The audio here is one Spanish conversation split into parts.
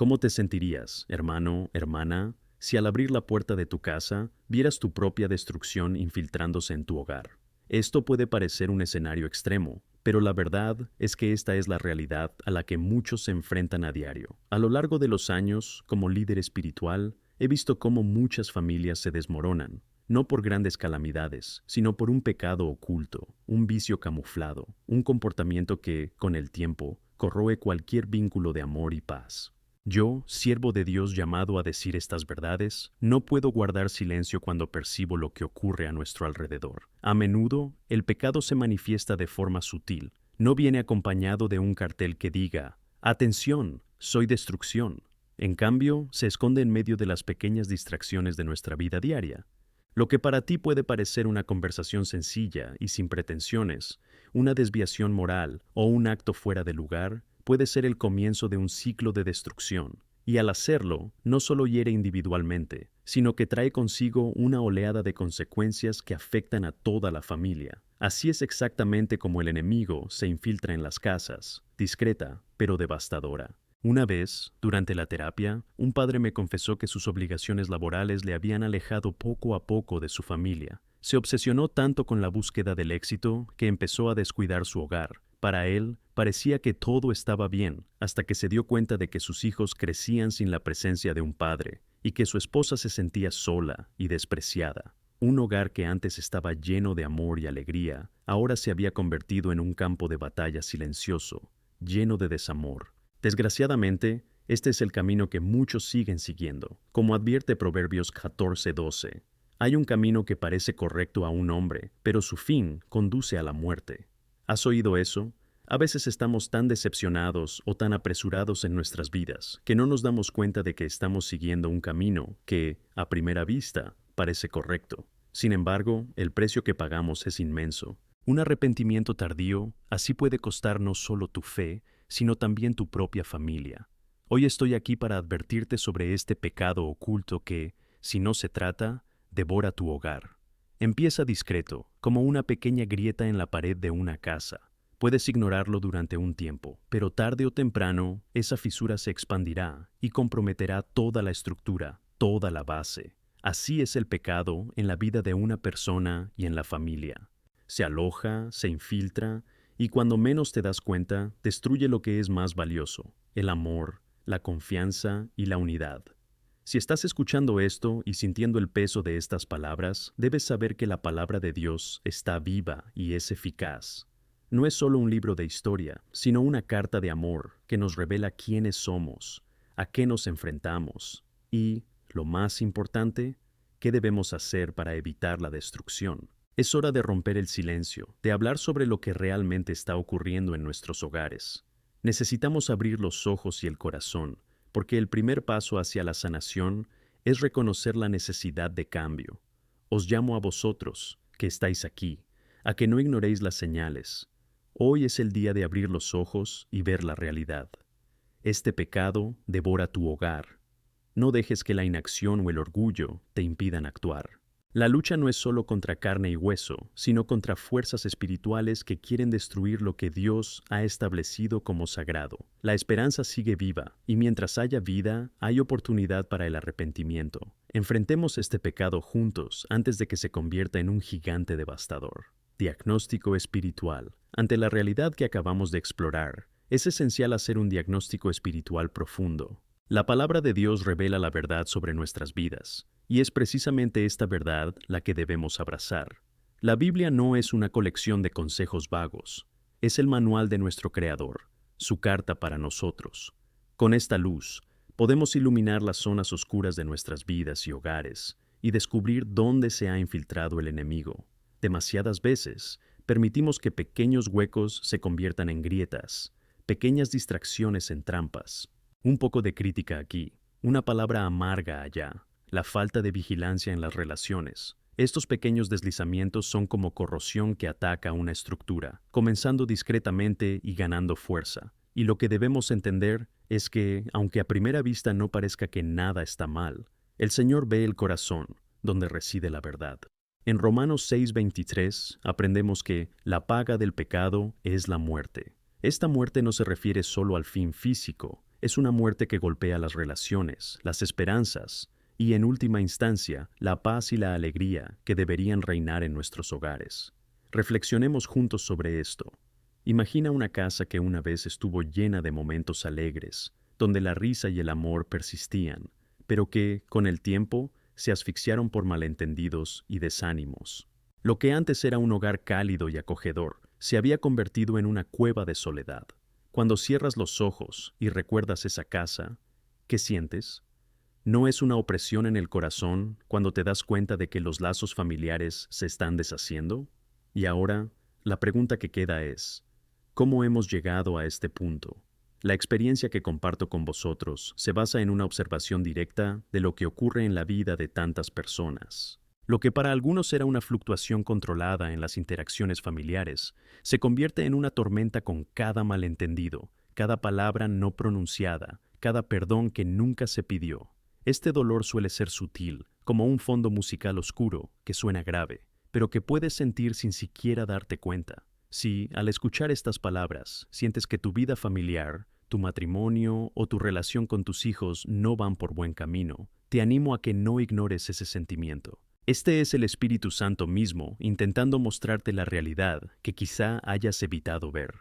¿Cómo te sentirías, hermano, hermana, si al abrir la puerta de tu casa vieras tu propia destrucción infiltrándose en tu hogar? Esto puede parecer un escenario extremo, pero la verdad es que esta es la realidad a la que muchos se enfrentan a diario. A lo largo de los años, como líder espiritual, he visto cómo muchas familias se desmoronan, no por grandes calamidades, sino por un pecado oculto, un vicio camuflado, un comportamiento que, con el tiempo, corroe cualquier vínculo de amor y paz. Yo, siervo de Dios llamado a decir estas verdades, no puedo guardar silencio cuando percibo lo que ocurre a nuestro alrededor. A menudo, el pecado se manifiesta de forma sutil. No viene acompañado de un cartel que diga, «Atención, soy destrucción». En cambio, se esconde en medio de las pequeñas distracciones de nuestra vida diaria. Lo que para ti puede parecer una conversación sencilla y sin pretensiones, una desviación moral o un acto fuera de lugar, puede ser el comienzo de un ciclo de destrucción, y al hacerlo, no solo hiere individualmente, sino que trae consigo una oleada de consecuencias que afectan a toda la familia. Así es exactamente como el enemigo se infiltra en las casas, discreta, pero devastadora. Una vez, durante la terapia, un padre me confesó que sus obligaciones laborales le habían alejado poco a poco de su familia. Se obsesionó tanto con la búsqueda del éxito que empezó a descuidar su hogar. Para él, parecía que todo estaba bien, hasta que se dio cuenta de que sus hijos crecían sin la presencia de un padre, y que su esposa se sentía sola y despreciada. Un hogar que antes estaba lleno de amor y alegría, ahora se había convertido en un campo de batalla silencioso, lleno de desamor. Desgraciadamente, este es el camino que muchos siguen siguiendo. Como advierte Proverbios 14:12, hay un camino que parece correcto a un hombre, pero su fin conduce a la muerte. ¿Has oído eso? A veces estamos tan decepcionados o tan apresurados en nuestras vidas que no nos damos cuenta de que estamos siguiendo un camino que, a primera vista, parece correcto. Sin embargo, el precio que pagamos es inmenso. Un arrepentimiento tardío así puede costar no solo tu fe, sino también tu propia familia. Hoy estoy aquí para advertirte sobre este pecado oculto que, si no se trata, devora tu hogar. Empieza discreto, como una pequeña grieta en la pared de una casa. Puedes ignorarlo durante un tiempo, pero tarde o temprano esa fisura se expandirá y comprometerá toda la estructura, toda la base. Así es el pecado en la vida de una persona y en la familia. Se aloja, se infiltra y cuando menos te das cuenta, destruye lo que es más valioso, el amor, la confianza y la unidad. Si estás escuchando esto y sintiendo el peso de estas palabras, debes saber que la palabra de Dios está viva y es eficaz. No es solo un libro de historia, sino una carta de amor que nos revela quiénes somos, a qué nos enfrentamos y, lo más importante, qué debemos hacer para evitar la destrucción. Es hora de romper el silencio, de hablar sobre lo que realmente está ocurriendo en nuestros hogares. Necesitamos abrir los ojos y el corazón, porque el primer paso hacia la sanación es reconocer la necesidad de cambio. Os llamo a vosotros, que estáis aquí, a que no ignoréis las señales. Hoy es el día de abrir los ojos y ver la realidad. Este pecado devora tu hogar. No dejes que la inacción o el orgullo te impidan actuar. La lucha no es solo contra carne y hueso, sino contra fuerzas espirituales que quieren destruir lo que Dios ha establecido como sagrado. La esperanza sigue viva, y mientras haya vida, hay oportunidad para el arrepentimiento. Enfrentemos este pecado juntos antes de que se convierta en un gigante devastador. Diagnóstico espiritual. Ante la realidad que acabamos de explorar, es esencial hacer un diagnóstico espiritual profundo. La palabra de Dios revela la verdad sobre nuestras vidas, y es precisamente esta verdad la que debemos abrazar. La Biblia no es una colección de consejos vagos, es el manual de nuestro Creador, su carta para nosotros. Con esta luz, podemos iluminar las zonas oscuras de nuestras vidas y hogares, y descubrir dónde se ha infiltrado el enemigo. Demasiadas veces, permitimos que pequeños huecos se conviertan en grietas, pequeñas distracciones en trampas. Un poco de crítica aquí, una palabra amarga allá, la falta de vigilancia en las relaciones. Estos pequeños deslizamientos son como corrosión que ataca una estructura, comenzando discretamente y ganando fuerza. Y lo que debemos entender es que, aunque a primera vista no parezca que nada está mal, el Señor ve el corazón, donde reside la verdad. En Romanos 6:23 aprendemos que la paga del pecado es la muerte. Esta muerte no se refiere solo al fin físico, Es una muerte que golpea las relaciones, las esperanzas y, en última instancia, la paz y la alegría que deberían reinar en nuestros hogares. Reflexionemos juntos sobre esto. Imagina una casa que una vez estuvo llena de momentos alegres, donde la risa y el amor persistían, pero que, con el tiempo, se asfixiaron por malentendidos y desánimos. Lo que antes era un hogar cálido y acogedor, se había convertido en una cueva de soledad. Cuando cierras los ojos y recuerdas esa casa, ¿qué sientes? ¿No es una opresión en el corazón cuando te das cuenta de que los lazos familiares se están deshaciendo? Y ahora, la pregunta que queda es, ¿cómo hemos llegado a este punto? La experiencia que comparto con vosotros se basa en una observación directa de lo que ocurre en la vida de tantas personas. Lo que para algunos era una fluctuación controlada en las interacciones familiares, se convierte en una tormenta con cada malentendido, cada palabra no pronunciada, cada perdón que nunca se pidió. Este dolor suele ser sutil, como un fondo musical oscuro que suena grave, pero que puedes sentir sin siquiera darte cuenta. Si, al escuchar estas palabras, sientes que tu vida familiar, tu matrimonio o tu relación con tus hijos no van por buen camino, te animo a que no ignores ese sentimiento. Este es el Espíritu Santo mismo intentando mostrarte la realidad que quizá hayas evitado ver.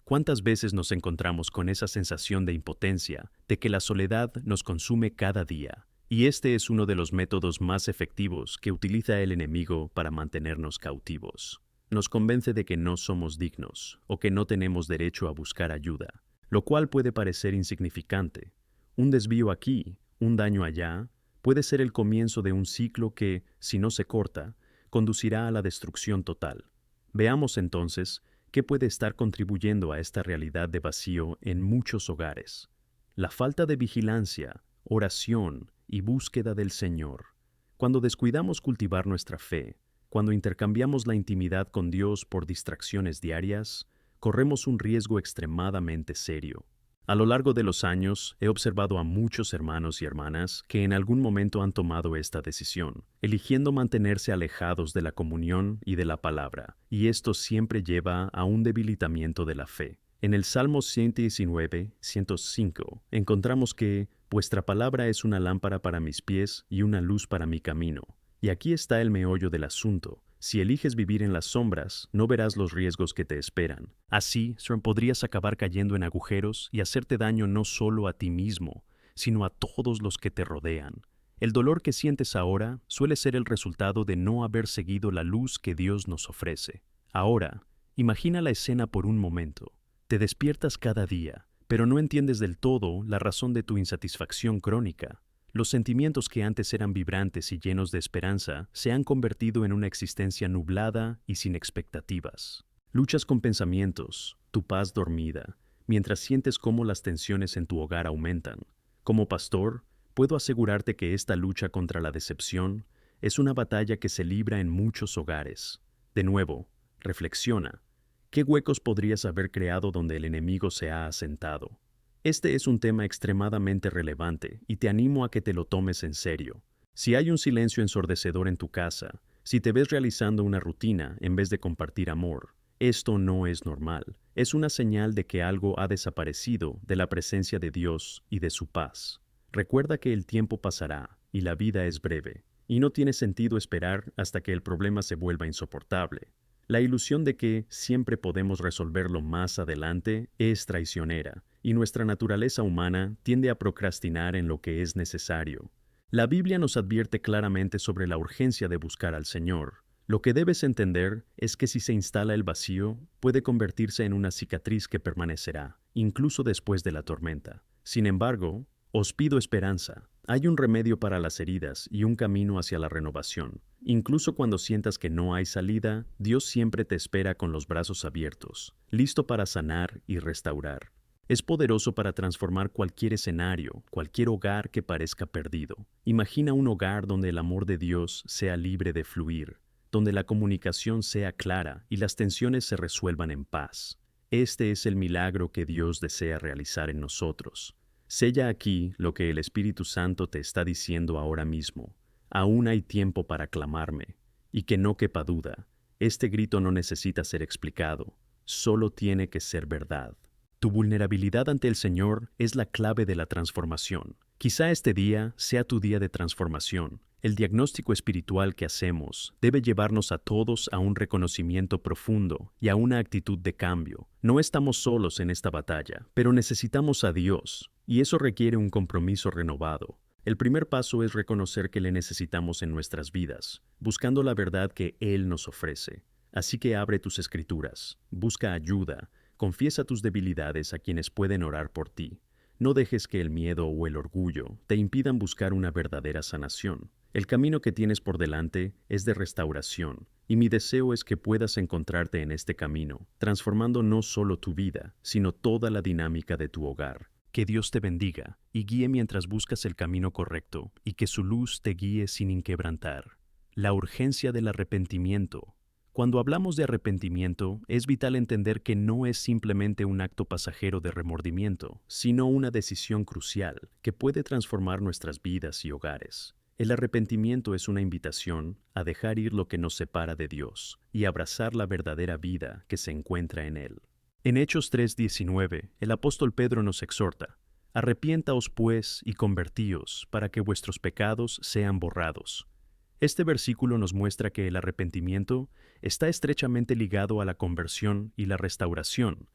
¿Cuántas veces nos encontramos con esa sensación de impotencia, de que la soledad nos consume cada día? Y este es uno de los métodos más efectivos que utiliza el enemigo para mantenernos cautivos. Nos convence de que no somos dignos o que no tenemos derecho a buscar ayuda, lo cual puede parecer insignificante. Un desvío aquí, un daño allá, puede ser el comienzo de un ciclo que, si no se corta, conducirá a la destrucción total. Veamos entonces qué puede estar contribuyendo a esta realidad de vacío en muchos hogares. La falta de vigilancia, oración y búsqueda del Señor. Cuando descuidamos cultivar nuestra fe, cuando intercambiamos la intimidad con Dios por distracciones diarias, corremos un riesgo extremadamente serio. A lo largo de los años, he observado a muchos hermanos y hermanas que en algún momento han tomado esta decisión, eligiendo mantenerse alejados de la comunión y de la palabra, y esto siempre lleva a un debilitamiento de la fe. En el Salmo 119, 105, encontramos que «Vuestra palabra es una lámpara para mis pies y una luz para mi camino». Y aquí está el meollo del asunto. Si eliges vivir en las sombras, no verás los riesgos que te esperan. Así, podrías acabar cayendo en agujeros y hacerte daño no solo a ti mismo, sino a todos los que te rodean. El dolor que sientes ahora suele ser el resultado de no haber seguido la luz que Dios nos ofrece. Ahora, imagina la escena por un momento. Te despiertas cada día, pero no entiendes del todo la razón de tu insatisfacción crónica. Los sentimientos que antes eran vibrantes y llenos de esperanza se han convertido en una existencia nublada y sin expectativas. Luchas con pensamientos, tu paz dormida, mientras sientes cómo las tensiones en tu hogar aumentan. Como pastor, puedo asegurarte que esta lucha contra la decepción es una batalla que se libra en muchos hogares. De nuevo, reflexiona. ¿Qué huecos podrías haber creado donde el enemigo se ha asentado? Este es un tema extremadamente relevante y te animo a que te lo tomes en serio. Si hay un silencio ensordecedor en tu casa, si te ves realizando una rutina en vez de compartir amor, esto no es normal. Es una señal de que algo ha desaparecido de la presencia de Dios y de su paz. Recuerda que el tiempo pasará y la vida es breve, y no tiene sentido esperar hasta que el problema se vuelva insoportable. La ilusión de que siempre podemos resolverlo más adelante es traicionera, y nuestra naturaleza humana tiende a procrastinar en lo que es necesario. La Biblia nos advierte claramente sobre la urgencia de buscar al Señor. Lo que debes entender es que si se instala el vacío, puede convertirse en una cicatriz que permanecerá, incluso después de la tormenta. Sin embargo, os pido esperanza. Hay un remedio para las heridas y un camino hacia la renovación. Incluso cuando sientas que no hay salida, Dios siempre te espera con los brazos abiertos, listo para sanar y restaurar. Es poderoso para transformar cualquier escenario, cualquier hogar que parezca perdido. Imagina un hogar donde el amor de Dios sea libre de fluir, donde la comunicación sea clara y las tensiones se resuelvan en paz. Este es el milagro que Dios desea realizar en nosotros. Sella aquí lo que el Espíritu Santo te está diciendo ahora mismo. Aún hay tiempo para clamarme. Y que no quepa duda, este grito no necesita ser explicado, solo tiene que ser verdad. Tu vulnerabilidad ante el Señor es la clave de la transformación. Quizá este día sea tu día de transformación. El diagnóstico espiritual que hacemos debe llevarnos a todos a un reconocimiento profundo y a una actitud de cambio. No estamos solos en esta batalla, pero necesitamos a Dios, y eso requiere un compromiso renovado. El primer paso es reconocer que le necesitamos en nuestras vidas, buscando la verdad que Él nos ofrece. Así que abre tus escrituras, busca ayuda, confiesa tus debilidades a quienes pueden orar por ti. No dejes que el miedo o el orgullo te impidan buscar una verdadera sanación. El camino que tienes por delante es de restauración, y mi deseo es que puedas encontrarte en este camino, transformando no solo tu vida, sino toda la dinámica de tu hogar. Que Dios te bendiga y guíe mientras buscas el camino correcto, y que su luz te guíe sin inquebrantar. La urgencia del arrepentimiento. Cuando hablamos de arrepentimiento, es vital entender que no es simplemente un acto pasajero de remordimiento, sino una decisión crucial que puede transformar nuestras vidas y hogares. El arrepentimiento es una invitación a dejar ir lo que nos separa de Dios y abrazar la verdadera vida que se encuentra en Él. En Hechos 3:19, el apóstol Pedro nos exhorta: «Arrepientaos pues y convertíos para que vuestros pecados sean borrados». Este versículo nos muestra que el arrepentimiento está estrechamente ligado a la conversión y la restauración,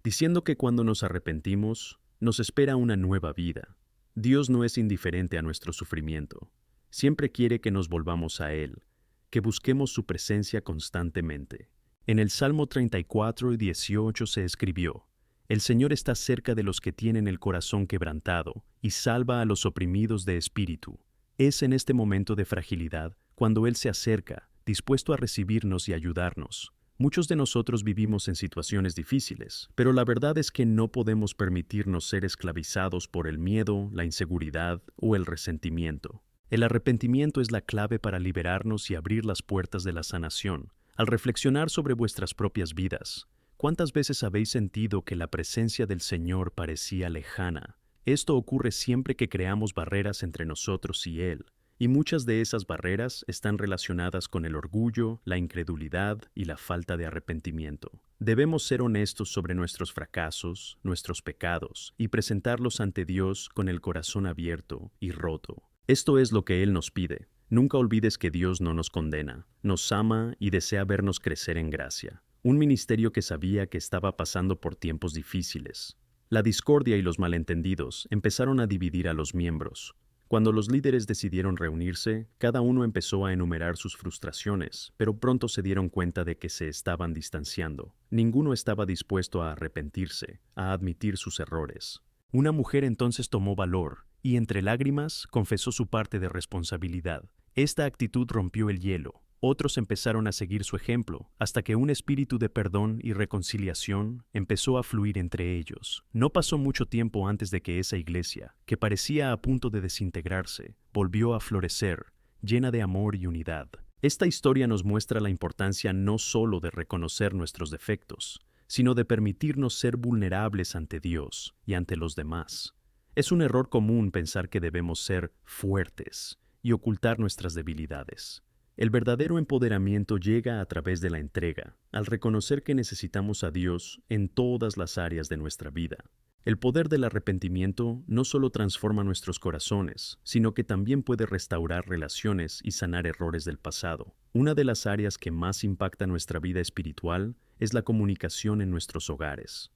diciendo que cuando nos arrepentimos, nos espera una nueva vida. Dios no es indiferente a nuestro sufrimiento. Siempre quiere que nos volvamos a Él, que busquemos su presencia constantemente. En el Salmo 34:18 se escribió: «El Señor está cerca de los que tienen el corazón quebrantado y salva a los oprimidos de espíritu». Es en este momento de fragilidad cuando Él se acerca, dispuesto a recibirnos y ayudarnos. Muchos de nosotros vivimos en situaciones difíciles, pero la verdad es que no podemos permitirnos ser esclavizados por el miedo, la inseguridad o el resentimiento. El arrepentimiento es la clave para liberarnos y abrir las puertas de la sanación. Al reflexionar sobre vuestras propias vidas, ¿cuántas veces habéis sentido que la presencia del Señor parecía lejana? Esto ocurre siempre que creamos barreras entre nosotros y Él, y muchas de esas barreras están relacionadas con el orgullo, la incredulidad y la falta de arrepentimiento. Debemos ser honestos sobre nuestros fracasos, nuestros pecados, y presentarlos ante Dios con el corazón abierto y roto. Esto es lo que Él nos pide. Nunca olvides que Dios no nos condena, nos ama y desea vernos crecer en gracia. Un ministerio que sabía que estaba pasando por tiempos difíciles. La discordia y los malentendidos empezaron a dividir a los miembros. Cuando los líderes decidieron reunirse, cada uno empezó a enumerar sus frustraciones, pero pronto se dieron cuenta de que se estaban distanciando. Ninguno estaba dispuesto a arrepentirse, a admitir sus errores. Una mujer entonces tomó valor y, entre lágrimas, confesó su parte de responsabilidad. Esta actitud rompió el hielo. Otros empezaron a seguir su ejemplo, hasta que un espíritu de perdón y reconciliación empezó a fluir entre ellos. No pasó mucho tiempo antes de que esa iglesia, que parecía a punto de desintegrarse, volvió a florecer, llena de amor y unidad. Esta historia nos muestra la importancia no solo de reconocer nuestros defectos, sino de permitirnos ser vulnerables ante Dios y ante los demás. Es un error común pensar que debemos ser fuertes y ocultar nuestras debilidades. El verdadero empoderamiento llega a través de la entrega, al reconocer que necesitamos a Dios en todas las áreas de nuestra vida. El poder del arrepentimiento no solo transforma nuestros corazones, sino que también puede restaurar relaciones y sanar errores del pasado. Una de las áreas que más impacta nuestra vida espiritual es la comunicación en nuestros hogares.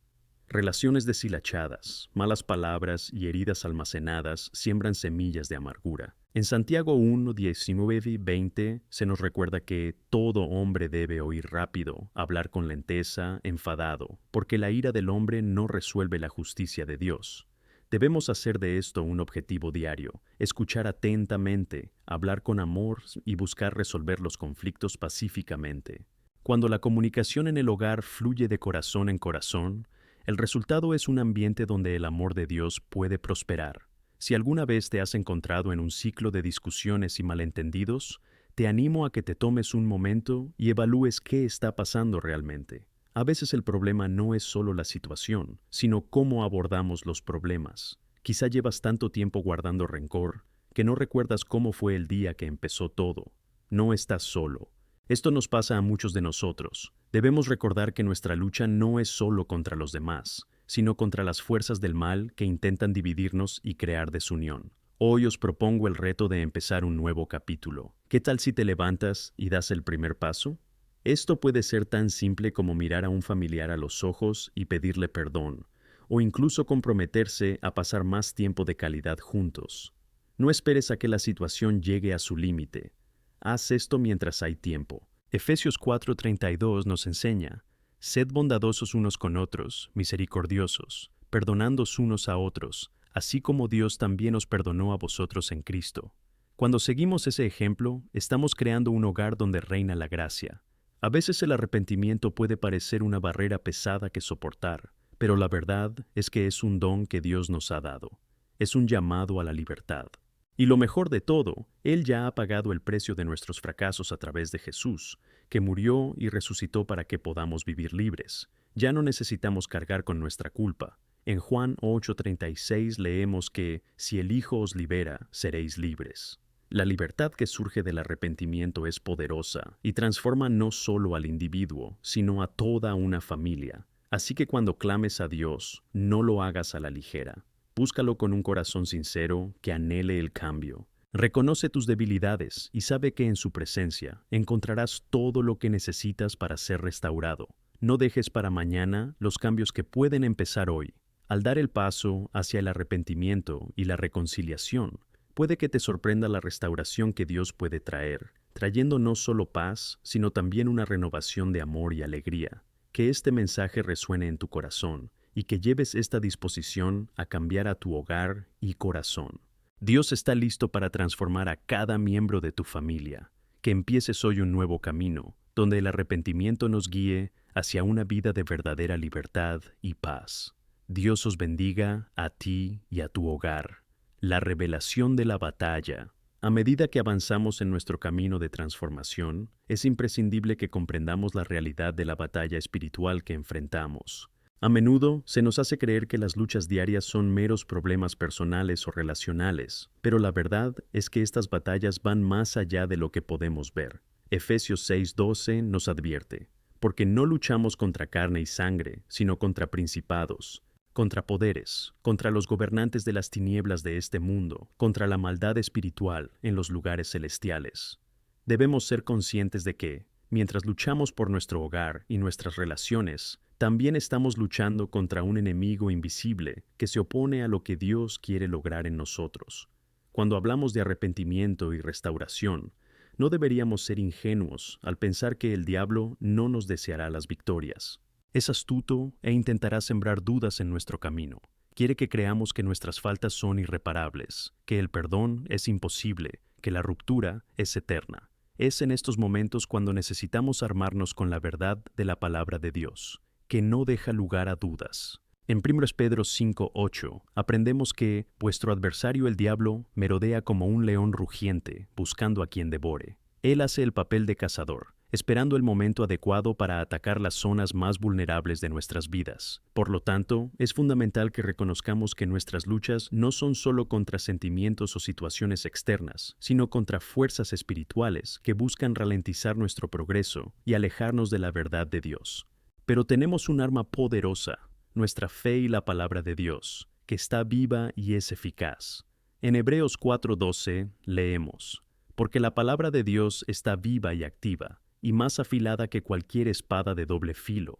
Relaciones deshilachadas, malas palabras y heridas almacenadas siembran semillas de amargura. En Santiago 1, 19 y 20 se nos recuerda que todo hombre debe oír rápido, hablar con lenteza, enfadado, porque la ira del hombre no resuelve la justicia de Dios. Debemos hacer de esto un objetivo diario, escuchar atentamente, hablar con amor y buscar resolver los conflictos pacíficamente. Cuando la comunicación en el hogar fluye de corazón en corazón, el resultado es un ambiente donde el amor de Dios puede prosperar. Si alguna vez te has encontrado en un ciclo de discusiones y malentendidos, te animo a que te tomes un momento y evalúes qué está pasando realmente. A veces el problema no es solo la situación, sino cómo abordamos los problemas. Quizá llevas tanto tiempo guardando rencor que no recuerdas cómo fue el día que empezó todo. No estás solo. Esto nos pasa a muchos de nosotros. Debemos recordar que nuestra lucha no es solo contra los demás, sino contra las fuerzas del mal que intentan dividirnos y crear desunión. Hoy os propongo el reto de empezar un nuevo capítulo. ¿Qué tal si te levantas y das el primer paso? Esto puede ser tan simple como mirar a un familiar a los ojos y pedirle perdón, o incluso comprometerse a pasar más tiempo de calidad juntos. No esperes a que la situación llegue a su límite. Haz esto mientras hay tiempo. Efesios 4:32 nos enseña: sed bondadosos unos con otros, misericordiosos, perdonándoos unos a otros, así como Dios también os perdonó a vosotros en Cristo. Cuando seguimos ese ejemplo, estamos creando un hogar donde reina la gracia. A veces el arrepentimiento puede parecer una barrera pesada que soportar, pero la verdad es que es un don que Dios nos ha dado. Es un llamado a la libertad. Y lo mejor de todo, Él ya ha pagado el precio de nuestros fracasos a través de Jesús, que murió y resucitó para que podamos vivir libres. Ya no necesitamos cargar con nuestra culpa. En Juan 8:36 leemos que, si el Hijo os libera, seréis libres. La libertad que surge del arrepentimiento es poderosa y transforma no solo al individuo, sino a toda una familia. Así que cuando clames a Dios, no lo hagas a la ligera. Búscalo con un corazón sincero que anhele el cambio. Reconoce tus debilidades y sabe que en su presencia encontrarás todo lo que necesitas para ser restaurado. No dejes para mañana los cambios que pueden empezar hoy. Al dar el paso hacia el arrepentimiento y la reconciliación, puede que te sorprenda la restauración que Dios puede traer, trayendo no solo paz, sino también una renovación de amor y alegría. Que este mensaje resuene en tu corazón y que lleves esta disposición a cambiar a tu hogar y corazón. Dios está listo para transformar a cada miembro de tu familia. Que empieces hoy un nuevo camino, donde el arrepentimiento nos guíe hacia una vida de verdadera libertad y paz. Dios os bendiga a ti y a tu hogar. La revelación de la batalla. A medida que avanzamos en nuestro camino de transformación, es imprescindible que comprendamos la realidad de la batalla espiritual que enfrentamos. A menudo se nos hace creer que las luchas diarias son meros problemas personales o relacionales, pero la verdad es que estas batallas van más allá de lo que podemos ver. Efesios 6:12 nos advierte: porque no luchamos contra carne y sangre, sino contra principados, contra poderes, contra los gobernantes de las tinieblas de este mundo, contra la maldad espiritual en los lugares celestiales. Debemos ser conscientes de que, mientras luchamos por nuestro hogar y nuestras relaciones, también estamos luchando contra un enemigo invisible que se opone a lo que Dios quiere lograr en nosotros. Cuando hablamos de arrepentimiento y restauración, no deberíamos ser ingenuos al pensar que el diablo no nos deseará las victorias. Es astuto e intentará sembrar dudas en nuestro camino. Quiere que creamos que nuestras faltas son irreparables, que el perdón es imposible, que la ruptura es eterna. Es en estos momentos cuando necesitamos armarnos con la verdad de la palabra de Dios, que no deja lugar a dudas. En 1 Pedro 5:8 aprendemos que vuestro adversario el diablo merodea como un león rugiente, buscando a quien devore. Él hace el papel de cazador, esperando el momento adecuado para atacar las zonas más vulnerables de nuestras vidas. Por lo tanto, es fundamental que reconozcamos que nuestras luchas no son solo contra sentimientos o situaciones externas, sino contra fuerzas espirituales que buscan ralentizar nuestro progreso y alejarnos de la verdad de Dios. Pero tenemos un arma poderosa, nuestra fe y la palabra de Dios, que está viva y es eficaz. En Hebreos 4:12 leemos: porque la palabra de Dios está viva y activa, y más afilada que cualquier espada de doble filo.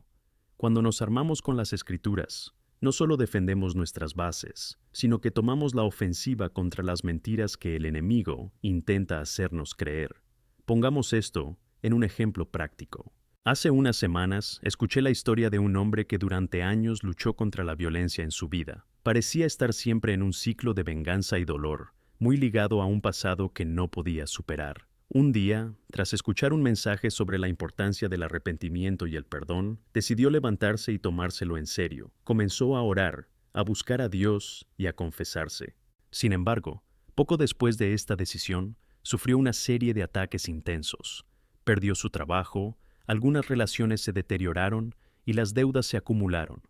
Cuando nos armamos con las Escrituras, no solo defendemos nuestras bases, sino que tomamos la ofensiva contra las mentiras que el enemigo intenta hacernos creer. Pongamos esto en un ejemplo práctico. Hace unas semanas escuché la historia de un hombre que durante años luchó contra la violencia en su vida. Parecía estar siempre en un ciclo de venganza y dolor, muy ligado a un pasado que no podía superar. Un día, tras escuchar un mensaje sobre la importancia del arrepentimiento y el perdón, decidió levantarse y tomárselo en serio. Comenzó a orar, a buscar a Dios y a confesarse. Sin embargo, poco después de esta decisión, sufrió una serie de ataques intensos. Perdió su trabajo, algunas relaciones se deterioraron y las deudas se acumularon.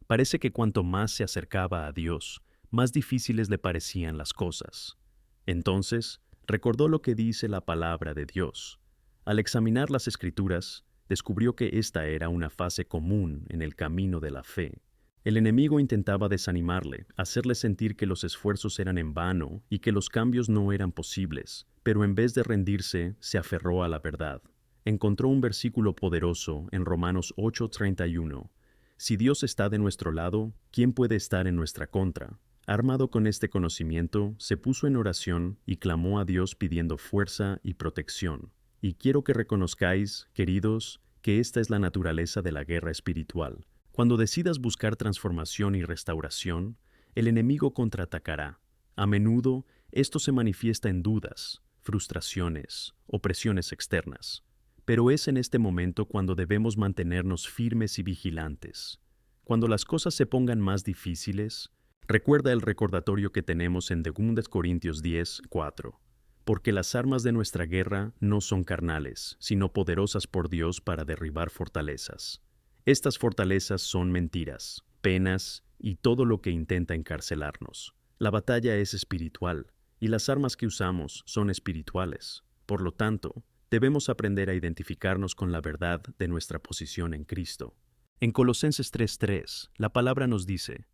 Parece que cuanto más se acercaba a Dios, más difíciles le parecían las cosas. Entonces, recordó lo que dice la palabra de Dios. Al examinar las Escrituras, descubrió que esta era una fase común en el camino de la fe. El enemigo intentaba desanimarle, hacerle sentir que los esfuerzos eran en vano y que los cambios no eran posibles, pero en vez de rendirse, se aferró a la verdad. Encontró un versículo poderoso en Romanos 8:31. Si Dios está de nuestro lado, ¿quién puede estar en nuestra contra? Armado con este conocimiento, se puso en oración y clamó a Dios pidiendo fuerza y protección. Y quiero que reconozcáis, queridos, que esta es la naturaleza de la guerra espiritual. Cuando decidas buscar transformación y restauración, el enemigo contraatacará. A menudo, esto se manifiesta en dudas, frustraciones, opresiones externas. Pero es en este momento cuando debemos mantenernos firmes y vigilantes. Cuando las cosas se pongan más difíciles, recuerda el recordatorio que tenemos en 2 Corintios 10:4. Porque las armas de nuestra guerra no son carnales, sino poderosas por Dios para derribar fortalezas. Estas fortalezas son mentiras, penas y todo lo que intenta encarcelarnos. La batalla es espiritual, y las armas que usamos son espirituales. Por lo tanto, debemos aprender a identificarnos con la verdad de nuestra posición en Cristo. En Colosenses 3:3, la palabra nos dice,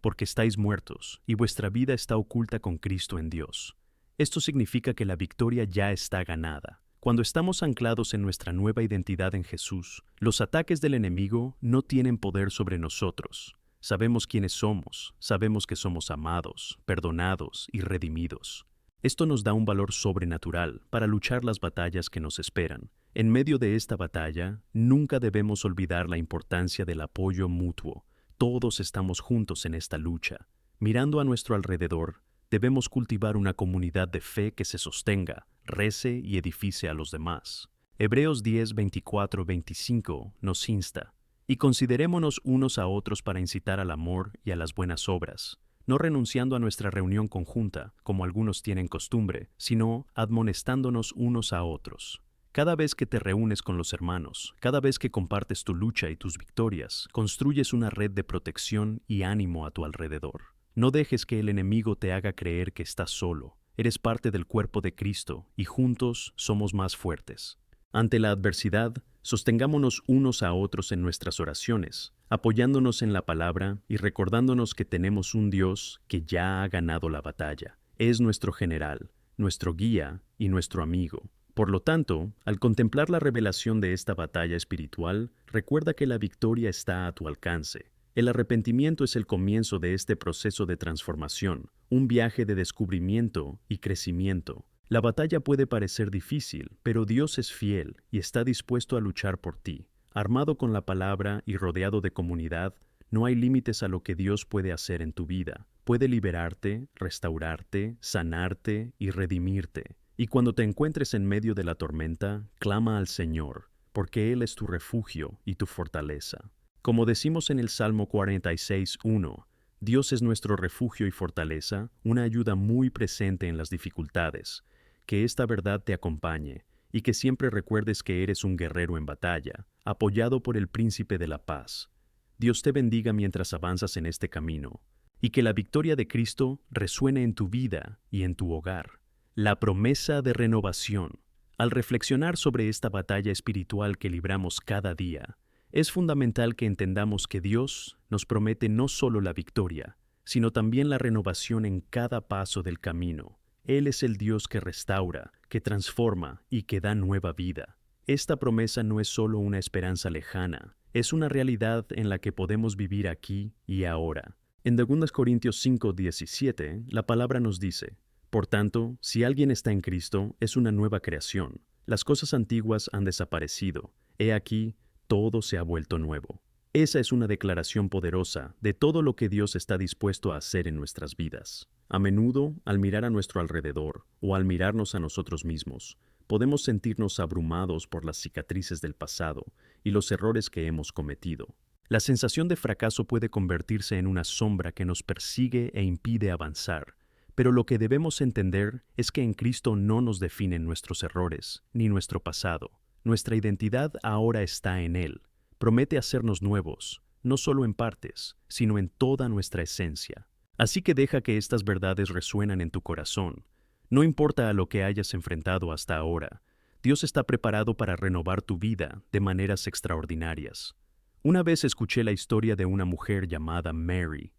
porque estáis muertos, y vuestra vida está oculta con Cristo en Dios. Esto significa que la victoria ya está ganada. Cuando estamos anclados en nuestra nueva identidad en Jesús, los ataques del enemigo no tienen poder sobre nosotros. Sabemos quiénes somos, sabemos que somos amados, perdonados y redimidos. Esto nos da un valor sobrenatural para luchar las batallas que nos esperan. En medio de esta batalla, nunca debemos olvidar la importancia del apoyo mutuo. Todos estamos juntos en esta lucha. Mirando a nuestro alrededor, debemos cultivar una comunidad de fe que se sostenga, rece y edifice a los demás. Hebreos 10:24-25 nos insta, y considerémonos unos a otros para incitar al amor y a las buenas obras, no renunciando a nuestra reunión conjunta, como algunos tienen costumbre, sino admonestándonos unos a otros. Cada vez que te reúnes con los hermanos, cada vez que compartes tu lucha y tus victorias, construyes una red de protección y ánimo a tu alrededor. No dejes que el enemigo te haga creer que estás solo. Eres parte del cuerpo de Cristo y juntos somos más fuertes. Ante la adversidad, sostengámonos unos a otros en nuestras oraciones, apoyándonos en la palabra y recordándonos que tenemos un Dios que ya ha ganado la batalla. Es nuestro general, nuestro guía y nuestro amigo. Por lo tanto, al contemplar la revelación de esta batalla espiritual, recuerda que la victoria está a tu alcance. El arrepentimiento es el comienzo de este proceso de transformación, un viaje de descubrimiento y crecimiento. La batalla puede parecer difícil, pero Dios es fiel y está dispuesto a luchar por ti. Armado con la palabra y rodeado de comunidad, no hay límites a lo que Dios puede hacer en tu vida. Puede liberarte, restaurarte, sanarte y redimirte. Y cuando te encuentres en medio de la tormenta, clama al Señor, porque Él es tu refugio y tu fortaleza. Como decimos en el Salmo 46:1, Dios es nuestro refugio y fortaleza, una ayuda muy presente en las dificultades. Que esta verdad te acompañe y que siempre recuerdes que eres un guerrero en batalla, apoyado por el Príncipe de la Paz. Dios te bendiga mientras avanzas en este camino, y que la victoria de Cristo resuene en tu vida y en tu hogar. La promesa de renovación. Al reflexionar sobre esta batalla espiritual que libramos cada día, es fundamental que entendamos que Dios nos promete no solo la victoria, sino también la renovación en cada paso del camino. Él es el Dios que restaura, que transforma y que da nueva vida. Esta promesa no es solo una esperanza lejana, es una realidad en la que podemos vivir aquí y ahora. En 2 Corintios 5:17, la palabra nos dice, por tanto, si alguien está en Cristo, es una nueva creación. Las cosas antiguas han desaparecido. He aquí, todo se ha vuelto nuevo. Esa es una declaración poderosa de todo lo que Dios está dispuesto a hacer en nuestras vidas. A menudo, al mirar a nuestro alrededor o al mirarnos a nosotros mismos, podemos sentirnos abrumados por las cicatrices del pasado y los errores que hemos cometido. La sensación de fracaso puede convertirse en una sombra que nos persigue e impide avanzar, pero lo que debemos entender es que en Cristo no nos definen nuestros errores ni nuestro pasado. Nuestra identidad ahora está en Él. Promete hacernos nuevos, no solo en partes, sino en toda nuestra esencia. Así que deja que estas verdades resuenan en tu corazón. No importa a lo que hayas enfrentado hasta ahora, Dios está preparado para renovar tu vida de maneras extraordinarias. Una vez escuché la historia de una mujer llamada Mary.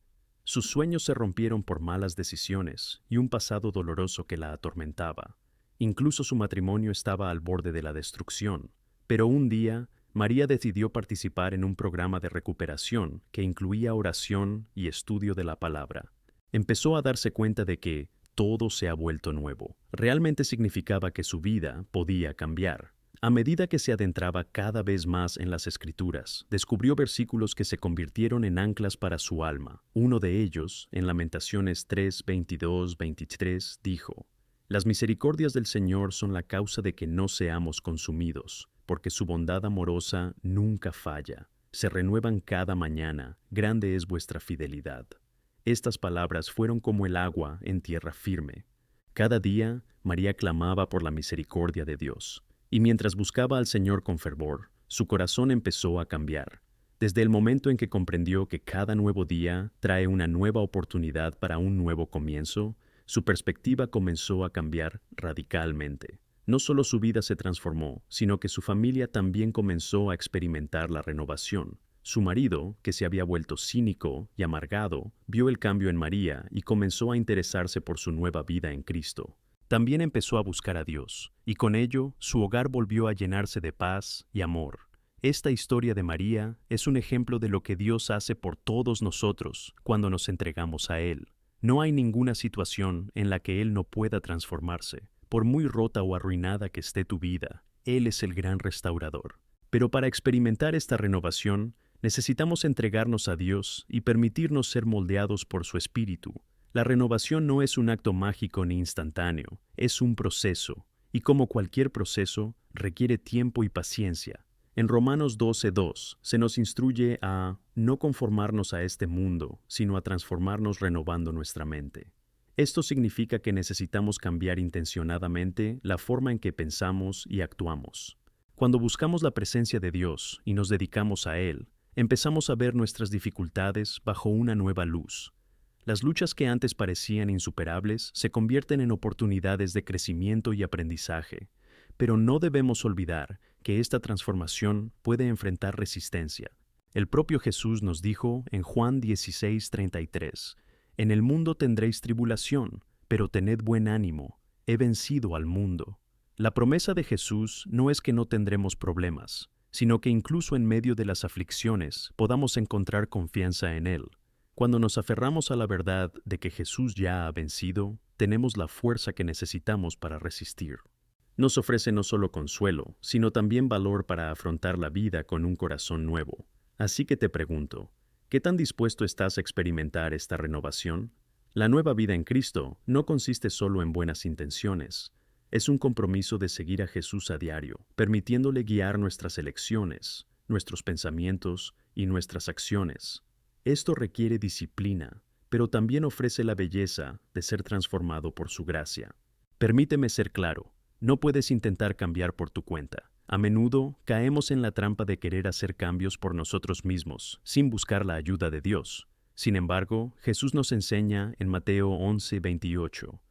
Sus sueños se rompieron por malas decisiones y un pasado doloroso que la atormentaba. Incluso su matrimonio estaba al borde de la destrucción. Pero un día, María decidió participar en un programa de recuperación que incluía oración y estudio de la palabra. Empezó a darse cuenta de que todo se ha vuelto nuevo. Realmente significaba que su vida podía cambiar. A medida que se adentraba cada vez más en las Escrituras, descubrió versículos que se convirtieron en anclas para su alma. Uno de ellos, en Lamentaciones 3, 22, 23, dijo: «Las misericordias del Señor son la causa de que no seamos consumidos, porque su bondad amorosa nunca falla. Se renuevan cada mañana, grande es vuestra fidelidad». Estas palabras fueron como el agua en tierra firme. Cada día, María clamaba por la misericordia de Dios. Y mientras buscaba al Señor con fervor, su corazón empezó a cambiar. Desde el momento en que comprendió que cada nuevo día trae una nueva oportunidad para un nuevo comienzo, su perspectiva comenzó a cambiar radicalmente. No solo su vida se transformó, sino que su familia también comenzó a experimentar la renovación. Su marido, que se había vuelto cínico y amargado, vio el cambio en María y comenzó a interesarse por su nueva vida en Cristo. También empezó a buscar a Dios, y con ello su hogar volvió a llenarse de paz y amor. Esta historia de María es un ejemplo de lo que Dios hace por todos nosotros cuando nos entregamos a Él. No hay ninguna situación en la que Él no pueda transformarse. Por muy rota o arruinada que esté tu vida, Él es el gran restaurador. Pero para experimentar esta renovación, necesitamos entregarnos a Dios y permitirnos ser moldeados por su Espíritu. La renovación no es un acto mágico ni instantáneo, es un proceso, y como cualquier proceso, requiere tiempo y paciencia. En Romanos 12:2 se nos instruye a no conformarnos a este mundo, sino a transformarnos renovando nuestra mente. Esto significa que necesitamos cambiar intencionadamente la forma en que pensamos y actuamos. Cuando buscamos la presencia de Dios y nos dedicamos a Él, empezamos a ver nuestras dificultades bajo una nueva luz. Las luchas que antes parecían insuperables se convierten en oportunidades de crecimiento y aprendizaje, pero no debemos olvidar que esta transformación puede enfrentar resistencia. El propio Jesús nos dijo en Juan 16:33, «En el mundo tendréis tribulación, pero tened buen ánimo, he vencido al mundo». La promesa de Jesús no es que no tendremos problemas, sino que incluso en medio de las aflicciones podamos encontrar confianza en Él. Cuando nos aferramos a la verdad de que Jesús ya ha vencido, tenemos la fuerza que necesitamos para resistir. Nos ofrece no solo consuelo, sino también valor para afrontar la vida con un corazón nuevo. Así que te pregunto, ¿qué tan dispuesto estás a experimentar esta renovación? La nueva vida en Cristo no consiste solo en buenas intenciones. Es un compromiso de seguir a Jesús a diario, permitiéndole guiar nuestras elecciones, nuestros pensamientos y nuestras acciones. Esto requiere disciplina, pero también ofrece la belleza de ser transformado por su gracia. Permíteme ser claro, no puedes intentar cambiar por tu cuenta. A menudo caemos en la trampa de querer hacer cambios por nosotros mismos, sin buscar la ayuda de Dios. Sin embargo, Jesús nos enseña en Mateo 11:28,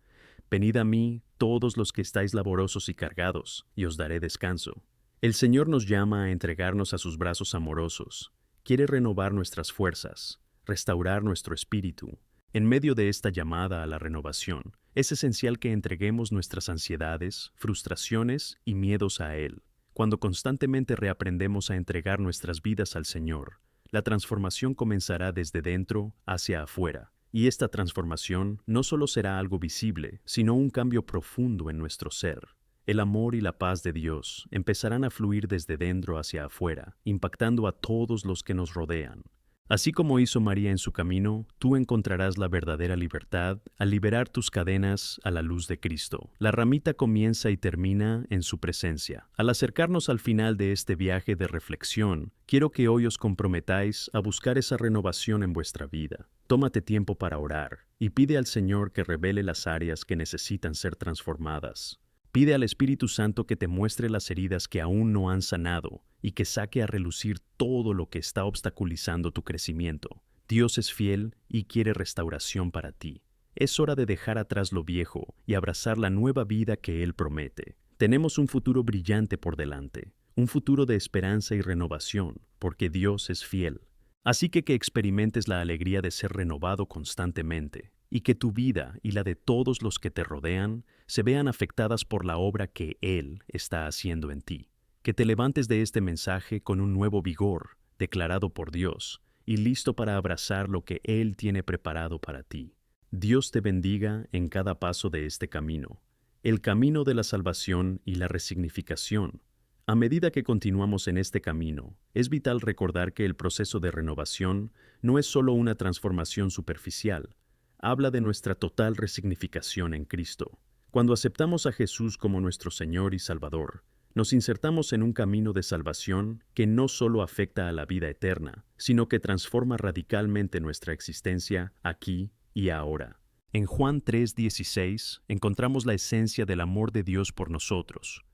«Venid a mí, todos los que estáis laborosos y cargados, y os daré descanso». El Señor nos llama a entregarnos a sus brazos amorosos. Quiere renovar nuestras fuerzas, restaurar nuestro espíritu. En medio de esta llamada a la renovación, es esencial que entreguemos nuestras ansiedades, frustraciones y miedos a Él. Cuando constantemente reaprendemos a entregar nuestras vidas al Señor, la transformación comenzará desde dentro hacia afuera. Y esta transformación no solo será algo visible, sino un cambio profundo en nuestro ser. El amor y la paz de Dios empezarán a fluir desde dentro hacia afuera, impactando a todos los que nos rodean. Así como hizo María en su camino, tú encontrarás la verdadera libertad al liberar tus cadenas a la luz de Cristo. La ramita comienza y termina en su presencia. Al acercarnos al final de este viaje de reflexión, quiero que hoy os comprometáis a buscar esa renovación en vuestra vida. Tómate tiempo para orar y pide al Señor que revele las áreas que necesitan ser transformadas. Pide al Espíritu Santo que te muestre las heridas que aún no han sanado y que saque a relucir todo lo que está obstaculizando tu crecimiento. Dios es fiel y quiere restauración para ti. Es hora de dejar atrás lo viejo y abrazar la nueva vida que Él promete. Tenemos un futuro brillante por delante. un futuro de esperanza y renovación, porque Dios es fiel. Así que experimentes la alegría de ser renovado constantemente, y que tu vida y la de todos los que te rodean se vean afectadas por la obra que Él está haciendo en ti. Que te levantes de este mensaje con un nuevo vigor, declarado por Dios, y listo para abrazar lo que Él tiene preparado para ti. Dios te bendiga en cada paso de este camino, el camino de la salvación y la resignificación. A medida que continuamos en este camino, es vital recordar que el proceso de renovación no es solo una transformación superficial, habla de nuestra total resignificación en Cristo. Cuando aceptamos a Jesús como nuestro Señor y Salvador, nos insertamos en un camino de salvación que no solo afecta a la vida eterna, sino que transforma radicalmente nuestra existencia aquí y ahora. En Juan 3:16 encontramos la esencia del amor de Dios por nosotros.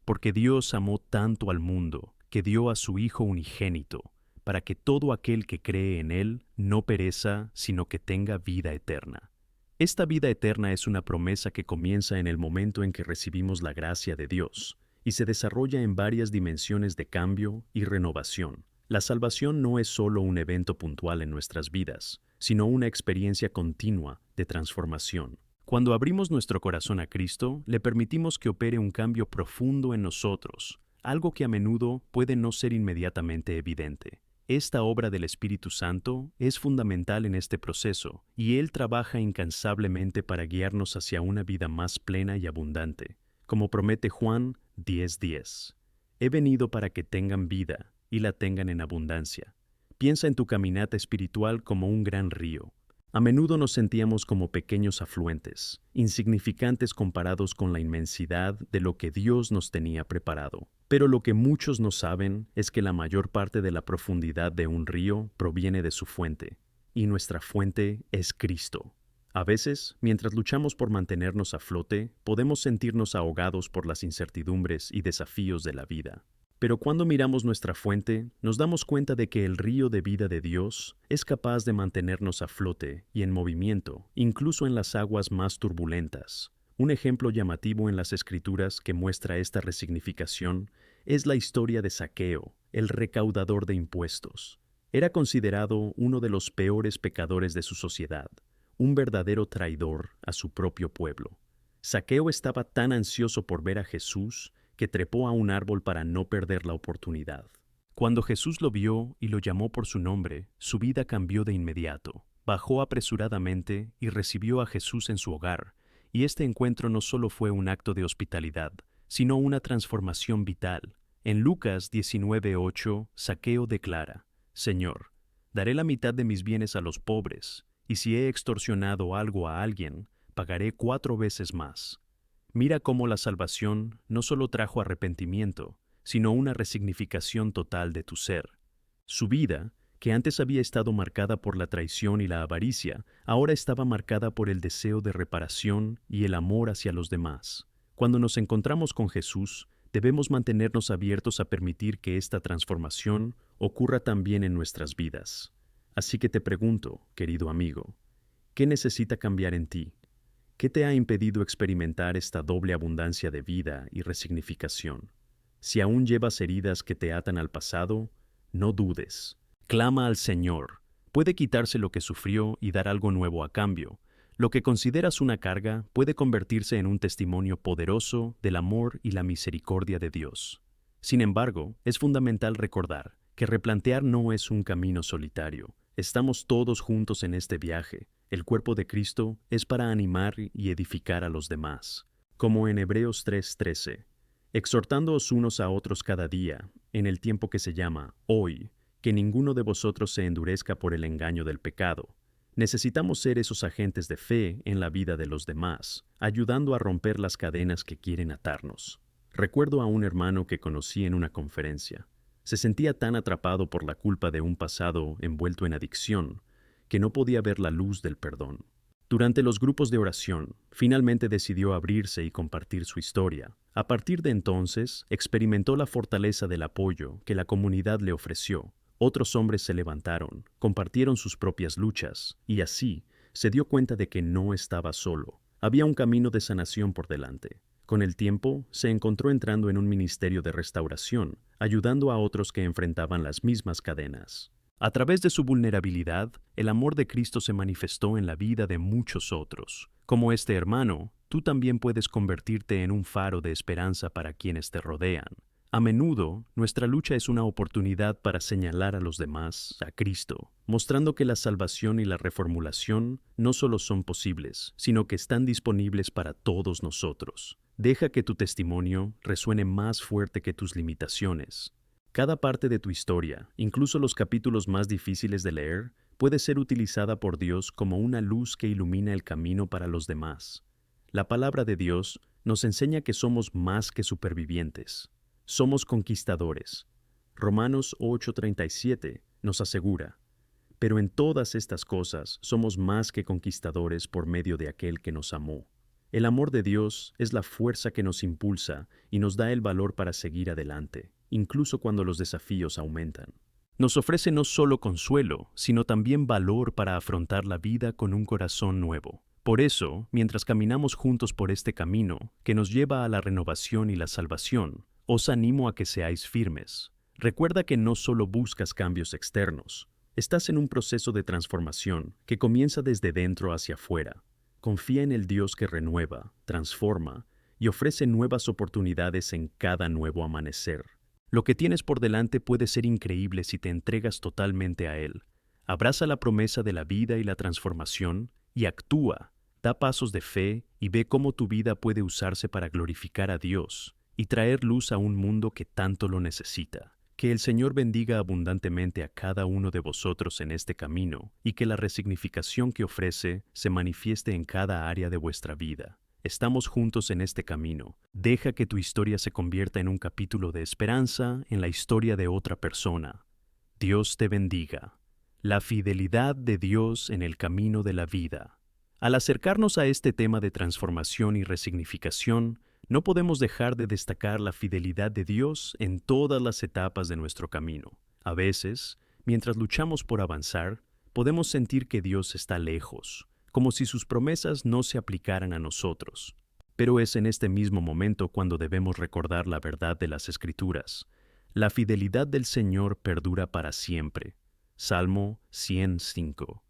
Porque Dios amó tanto al mundo, que dio a su Hijo unigénito, para que todo aquel que cree en Él no pereza, sino que tenga vida eterna. Esta vida eterna es una promesa que comienza en el momento en que recibimos la gracia de Dios, y se desarrolla en varias dimensiones de cambio y renovación. La salvación no es solo un evento puntual en nuestras vidas, sino una experiencia continua de transformación. Cuando abrimos nuestro corazón a Cristo, le permitimos que opere un cambio profundo en nosotros, algo que a menudo puede no ser inmediatamente evidente. Esta obra del Espíritu Santo es fundamental en este proceso, y Él trabaja incansablemente para guiarnos hacia una vida más plena y abundante, como promete Juan 10:10. He venido para que tengan vida y la tengan en abundancia. Piensa en tu caminata espiritual como un gran río. A menudo nos sentíamos como pequeños afluentes, insignificantes comparados con la inmensidad de lo que Dios nos tenía preparado. Pero lo que muchos no saben es que la mayor parte de la profundidad de un río proviene de su fuente, y nuestra fuente es Cristo. A veces, mientras luchamos por mantenernos a flote, podemos sentirnos ahogados por las incertidumbres y desafíos de la vida. Pero cuando miramos nuestra fuente, nos damos cuenta de que el río de vida de Dios es capaz de mantenernos a flote y en movimiento, incluso en las aguas más turbulentas. Un ejemplo llamativo en las Escrituras que muestra esta resignificación es la historia de Zaqueo, el recaudador de impuestos. Era considerado uno de los peores pecadores de su sociedad, un verdadero traidor a su propio pueblo. Zaqueo estaba tan ansioso por ver a Jesús que trepó a un árbol para no perder la oportunidad. Cuando Jesús lo vio y lo llamó por su nombre, su vida cambió de inmediato. Bajó apresuradamente y recibió a Jesús en su hogar, y este encuentro no solo fue un acto de hospitalidad, sino una transformación vital. En Lucas 19:8, Zaqueo declara: Señor, daré la mitad de mis bienes a los pobres, y si he extorsionado algo a alguien, pagaré 4 veces más. Mira cómo la salvación no solo trajo arrepentimiento, sino una resignificación total de tu ser. Su vida, que antes había estado marcada por la traición y la avaricia, ahora estaba marcada por el deseo de reparación y el amor hacia los demás. Cuando nos encontramos con Jesús, debemos mantenernos abiertos a permitir que esta transformación ocurra también en nuestras vidas. Así que te pregunto, querido amigo, ¿qué necesita cambiar en ti? ¿Qué te ha impedido experimentar esta doble abundancia de vida y resignificación? Si aún llevas heridas que te atan al pasado, no dudes. Clama al Señor. Puede quitarse lo que sufrió y dar algo nuevo a cambio. Lo que consideras una carga puede convertirse en un testimonio poderoso del amor y la misericordia de Dios. Sin embargo, es fundamental recordar que replantear no es un camino solitario. Estamos todos juntos en este viaje. El cuerpo de Cristo es para animar y edificar a los demás. Como en Hebreos 3:13, exhortándoos unos a otros cada día, en el tiempo que se llama hoy, que ninguno de vosotros se endurezca por el engaño del pecado. Necesitamos ser esos agentes de fe en la vida de los demás, ayudando a romper las cadenas que quieren atarnos. Recuerdo a un hermano que conocí en una conferencia. Se sentía tan atrapado por la culpa de un pasado envuelto en adicción, que no podía ver la luz del perdón. Durante los grupos de oración, finalmente decidió abrirse y compartir su historia. A partir de entonces, experimentó la fortaleza del apoyo que la comunidad le ofreció. Otros hombres se levantaron, compartieron sus propias luchas, y así se dio cuenta de que no estaba solo. Había un camino de sanación por delante. Con el tiempo, se encontró entrando en un ministerio de restauración, ayudando a otros que enfrentaban las mismas cadenas. A través de su vulnerabilidad, el amor de Cristo se manifestó en la vida de muchos otros. Como este hermano, tú también puedes convertirte en un faro de esperanza para quienes te rodean. A menudo, nuestra lucha es una oportunidad para señalar a los demás a Cristo, mostrando que la salvación y la reformulación no solo son posibles, sino que están disponibles para todos nosotros. Deja que tu testimonio resuene más fuerte que tus limitaciones. Cada parte de tu historia, incluso los capítulos más difíciles de leer, puede ser utilizada por Dios como una luz que ilumina el camino para los demás. La palabra de Dios nos enseña que somos más que supervivientes. Somos conquistadores. Romanos 8:37 nos asegura, pero en todas estas cosas somos más que conquistadores por medio de aquel que nos amó. El amor de Dios es la fuerza que nos impulsa y nos da el valor para seguir adelante, incluso cuando los desafíos aumentan. Nos ofrece no solo consuelo, sino también valor para afrontar la vida con un corazón nuevo. Por eso, mientras caminamos juntos por este camino, que nos lleva a la renovación y la salvación, os animo a que seáis firmes. Recuerda que no solo buscas cambios externos, estás en un proceso de transformación que comienza desde dentro hacia afuera. Confía en el Dios que renueva, transforma y ofrece nuevas oportunidades en cada nuevo amanecer. Lo que tienes por delante puede ser increíble si te entregas totalmente a Él. Abraza la promesa de la vida y la transformación y actúa. Da pasos de fe y ve cómo tu vida puede usarse para glorificar a Dios y traer luz a un mundo que tanto lo necesita. Que el Señor bendiga abundantemente a cada uno de vosotros en este camino y que la resignificación que ofrece se manifieste en cada área de vuestra vida. Estamos juntos en este camino. Deja que tu historia se convierta en un capítulo de esperanza en la historia de otra persona. Dios te bendiga. La fidelidad de Dios en el camino de la vida. Al acercarnos a este tema de transformación y resignificación, no podemos dejar de destacar la fidelidad de Dios en todas las etapas de nuestro camino. A veces, mientras luchamos por avanzar, podemos sentir que Dios está lejos, como si sus promesas no se aplicaran a nosotros. Pero es en este mismo momento cuando debemos recordar la verdad de las Escrituras. La fidelidad del Señor perdura para siempre. Salmo 105.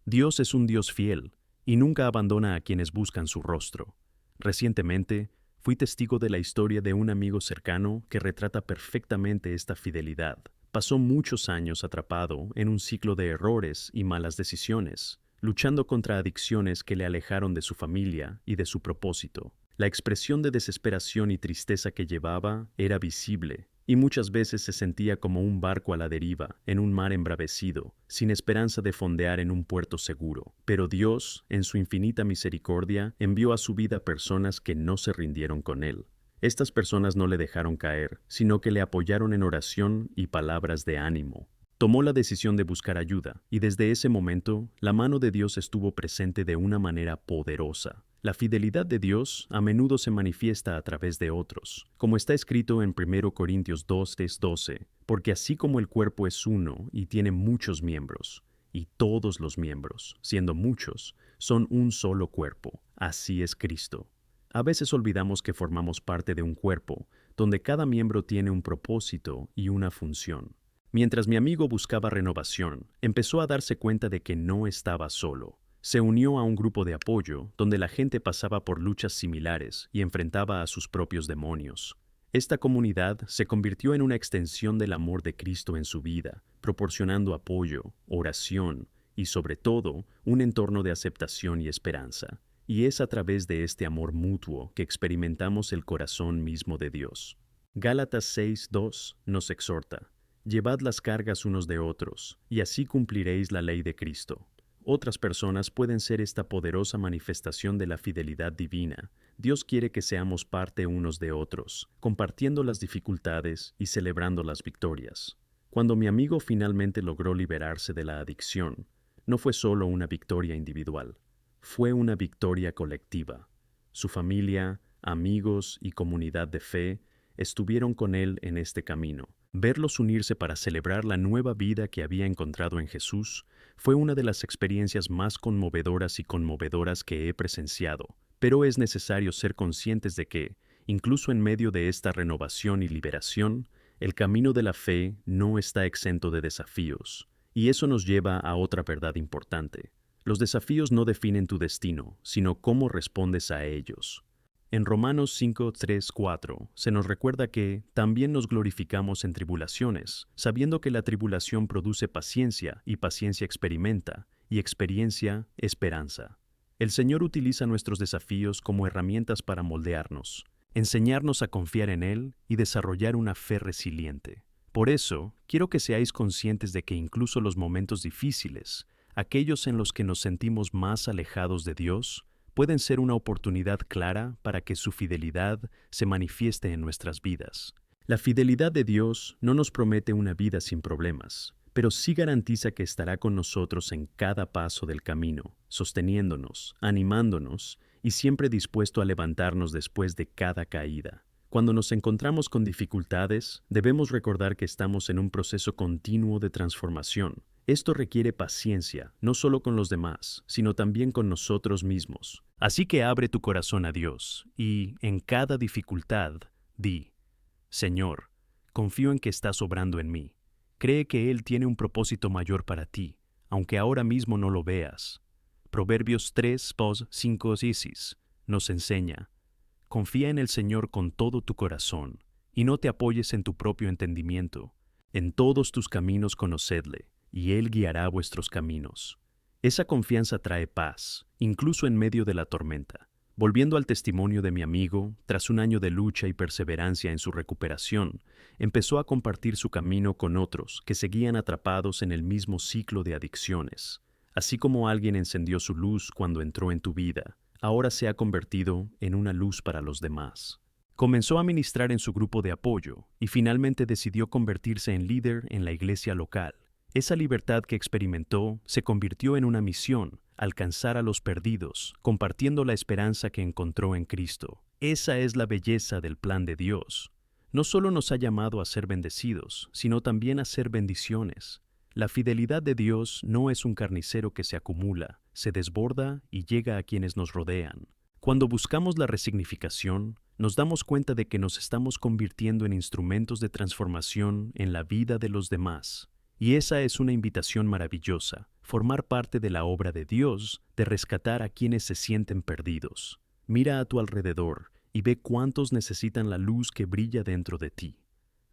Dios es un Dios fiel y nunca abandona a quienes buscan su rostro. Recientemente, fui testigo de la historia de un amigo cercano que retrata perfectamente esta fidelidad. Pasó muchos años atrapado en un ciclo de errores y malas decisiones, luchando contra adicciones que le alejaron de su familia y de su propósito. La expresión de desesperación y tristeza que llevaba era visible, y muchas veces se sentía como un barco a la deriva, en un mar embravecido, sin esperanza de fondear en un puerto seguro. Pero Dios, en su infinita misericordia, envió a su vida personas que no se rindieron con él. Estas personas no le dejaron caer, sino que le apoyaron en oración y palabras de ánimo. Tomó la decisión de buscar ayuda, y desde ese momento, la mano de Dios estuvo presente de una manera poderosa. La fidelidad de Dios a menudo se manifiesta a través de otros, como está escrito en 1 Corintios 2:12, porque así como el cuerpo es uno y tiene muchos miembros, y todos los miembros, siendo muchos, son un solo cuerpo, así es Cristo. A veces olvidamos que formamos parte de un cuerpo, donde cada miembro tiene un propósito y una función. Mientras mi amigo buscaba renovación, empezó a darse cuenta de que no estaba solo. Se unió a un grupo de apoyo donde la gente pasaba por luchas similares y enfrentaba a sus propios demonios. Esta comunidad se convirtió en una extensión del amor de Cristo en su vida, proporcionando apoyo, oración y, sobre todo, un entorno de aceptación y esperanza. Y es a través de este amor mutuo que experimentamos el corazón mismo de Dios. Gálatas 6:2 nos exhorta: llevad las cargas unos de otros, y así cumpliréis la ley de Cristo. Otras personas pueden ser esta poderosa manifestación de la fidelidad divina. Dios quiere que seamos parte unos de otros, compartiendo las dificultades y celebrando las victorias. Cuando mi amigo finalmente logró liberarse de la adicción, no fue solo una victoria individual, fue una victoria colectiva. Su familia, amigos y comunidad de fe estuvieron con él en este camino. Verlos unirse para celebrar la nueva vida que había encontrado en Jesús fue una de las experiencias más conmovedoras que he presenciado, pero es necesario ser conscientes de que, incluso en medio de esta renovación y liberación, el camino de la fe no está exento de desafíos, y eso nos lleva a otra verdad importante. Los desafíos no definen tu destino, sino cómo respondes a ellos. En Romanos 5, 3, 4 se nos recuerda que también nos glorificamos en tribulaciones, sabiendo que la tribulación produce paciencia y paciencia experimenta, y experiencia esperanza. El Señor utiliza nuestros desafíos como herramientas para moldearnos, enseñarnos a confiar en Él y desarrollar una fe resiliente. Por eso, quiero que seáis conscientes de que incluso los momentos difíciles, aquellos en los que nos sentimos más alejados de Dios, pueden ser una oportunidad clara para que su fidelidad se manifieste en nuestras vidas. La fidelidad de Dios no nos promete una vida sin problemas, pero sí garantiza que estará con nosotros en cada paso del camino, sosteniéndonos, animándonos y siempre dispuesto a levantarnos después de cada caída. Cuando nos encontramos con dificultades, debemos recordar que estamos en un proceso continuo de transformación. Esto requiere paciencia, no solo con los demás, sino también con nosotros mismos. Así que abre tu corazón a Dios y, en cada dificultad, di: Señor, confío en que estás obrando en mí. Cree que Él tiene un propósito mayor para ti, aunque ahora mismo no lo veas. Proverbios 3, 5 nos enseña: confía en el Señor con todo tu corazón, y no te apoyes en tu propio entendimiento. En todos tus caminos conocedle, y Él guiará vuestros caminos. Esa confianza trae paz, incluso en medio de la tormenta. Volviendo al testimonio de mi amigo, tras un año de lucha y perseverancia en su recuperación, empezó a compartir su camino con otros que seguían atrapados en el mismo ciclo de adicciones. Así como alguien encendió su luz cuando entró en tu vida, ahora se ha convertido en una luz para los demás. Comenzó a ministrar en su grupo de apoyo y finalmente decidió convertirse en líder en la iglesia local. Esa libertad que experimentó se convirtió en una misión: alcanzar a los perdidos, compartiendo la esperanza que encontró en Cristo. Esa es la belleza del plan de Dios. No solo nos ha llamado a ser bendecidos, sino también a ser bendiciones. La fidelidad de Dios no es un carnicero que se acumula, se desborda y llega a quienes nos rodean. Cuando buscamos la resignificación, nos damos cuenta de que nos estamos convirtiendo en instrumentos de transformación en la vida de los demás. Y esa es una invitación maravillosa: formar parte de la obra de Dios, de rescatar a quienes se sienten perdidos. Mira a tu alrededor y ve cuántos necesitan la luz que brilla dentro de ti.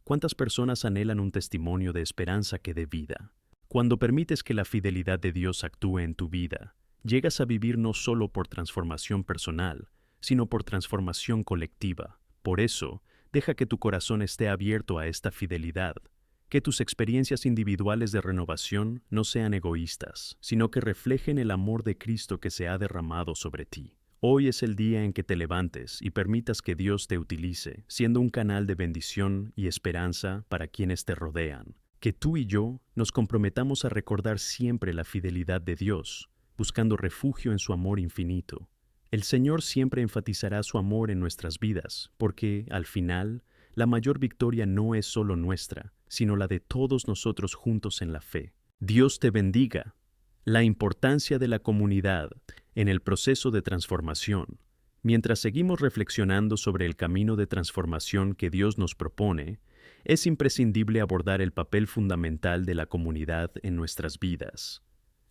Cuántas personas anhelan un testimonio de esperanza que dé vida. Cuando permites que la fidelidad de Dios actúe en tu vida, llegas a vivir no solo por transformación personal, sino por transformación colectiva. Por eso, deja que tu corazón esté abierto a esta fidelidad. Que tus experiencias individuales de renovación no sean egoístas, sino que reflejen el amor de Cristo que se ha derramado sobre ti. Hoy es el día en que te levantes y permitas que Dios te utilice, siendo un canal de bendición y esperanza para quienes te rodean. Que tú y yo nos comprometamos a recordar siempre la fidelidad de Dios, buscando refugio en su amor infinito. El Señor siempre enfatizará su amor en nuestras vidas, porque, al final, la mayor victoria no es solo nuestra, sino la de todos nosotros juntos en la fe. Dios te bendiga. La importancia de la comunidad en el proceso de transformación. Mientras seguimos reflexionando sobre el camino de transformación que Dios nos propone, es imprescindible abordar el papel fundamental de la comunidad en nuestras vidas.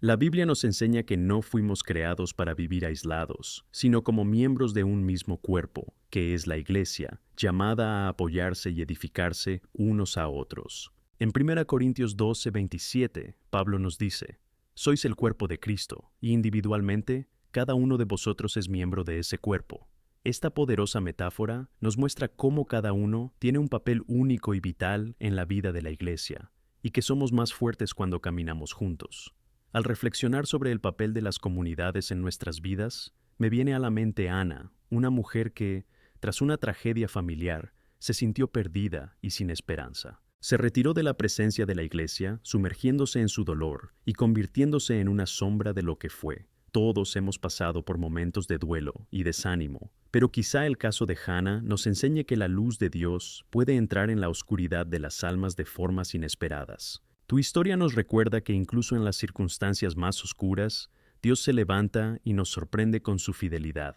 La Biblia nos enseña que no fuimos creados para vivir aislados, sino como miembros de un mismo cuerpo, que es la Iglesia, llamada a apoyarse y edificarse unos a otros. En 1 Corintios 12:27, Pablo nos dice: sois el cuerpo de Cristo, y individualmente, cada uno de vosotros es miembro de ese cuerpo. Esta poderosa metáfora nos muestra cómo cada uno tiene un papel único y vital en la vida de la Iglesia, y que somos más fuertes cuando caminamos juntos. Al reflexionar sobre el papel de las comunidades en nuestras vidas, me viene a la mente Ana, una mujer que, tras una tragedia familiar, se sintió perdida y sin esperanza. Se retiró de la presencia de la iglesia, sumergiéndose en su dolor y convirtiéndose en una sombra de lo que fue. Todos hemos pasado por momentos de duelo y desánimo, pero quizá el caso de Hannah nos enseñe que la luz de Dios puede entrar en la oscuridad de las almas de formas inesperadas. Tu historia nos recuerda que incluso en las circunstancias más oscuras, Dios se levanta y nos sorprende con su fidelidad.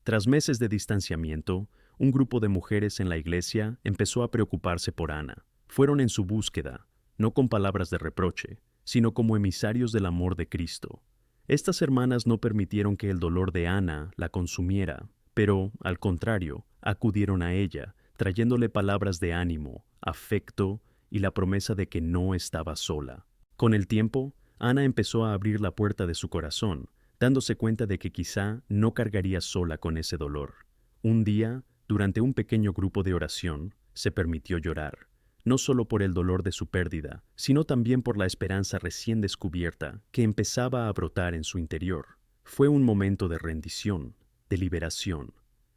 Tras meses de distanciamiento, un grupo de mujeres en la iglesia empezó a preocuparse por Ana. Fueron en su búsqueda, no con palabras de reproche, sino como emisarios del amor de Cristo. Estas hermanas no permitieron que el dolor de Ana la consumiera, pero, al contrario, acudieron a ella, trayéndole palabras de ánimo, afecto y la promesa de que no estaba sola. Con el tiempo, Ana empezó a abrir la puerta de su corazón, dándose cuenta de que quizá no cargaría sola con ese dolor. Un día, durante un pequeño grupo de oración, se permitió llorar, no solo por el dolor de su pérdida, sino también por la esperanza recién descubierta que empezaba a brotar en su interior. Fue un momento de rendición, de liberación.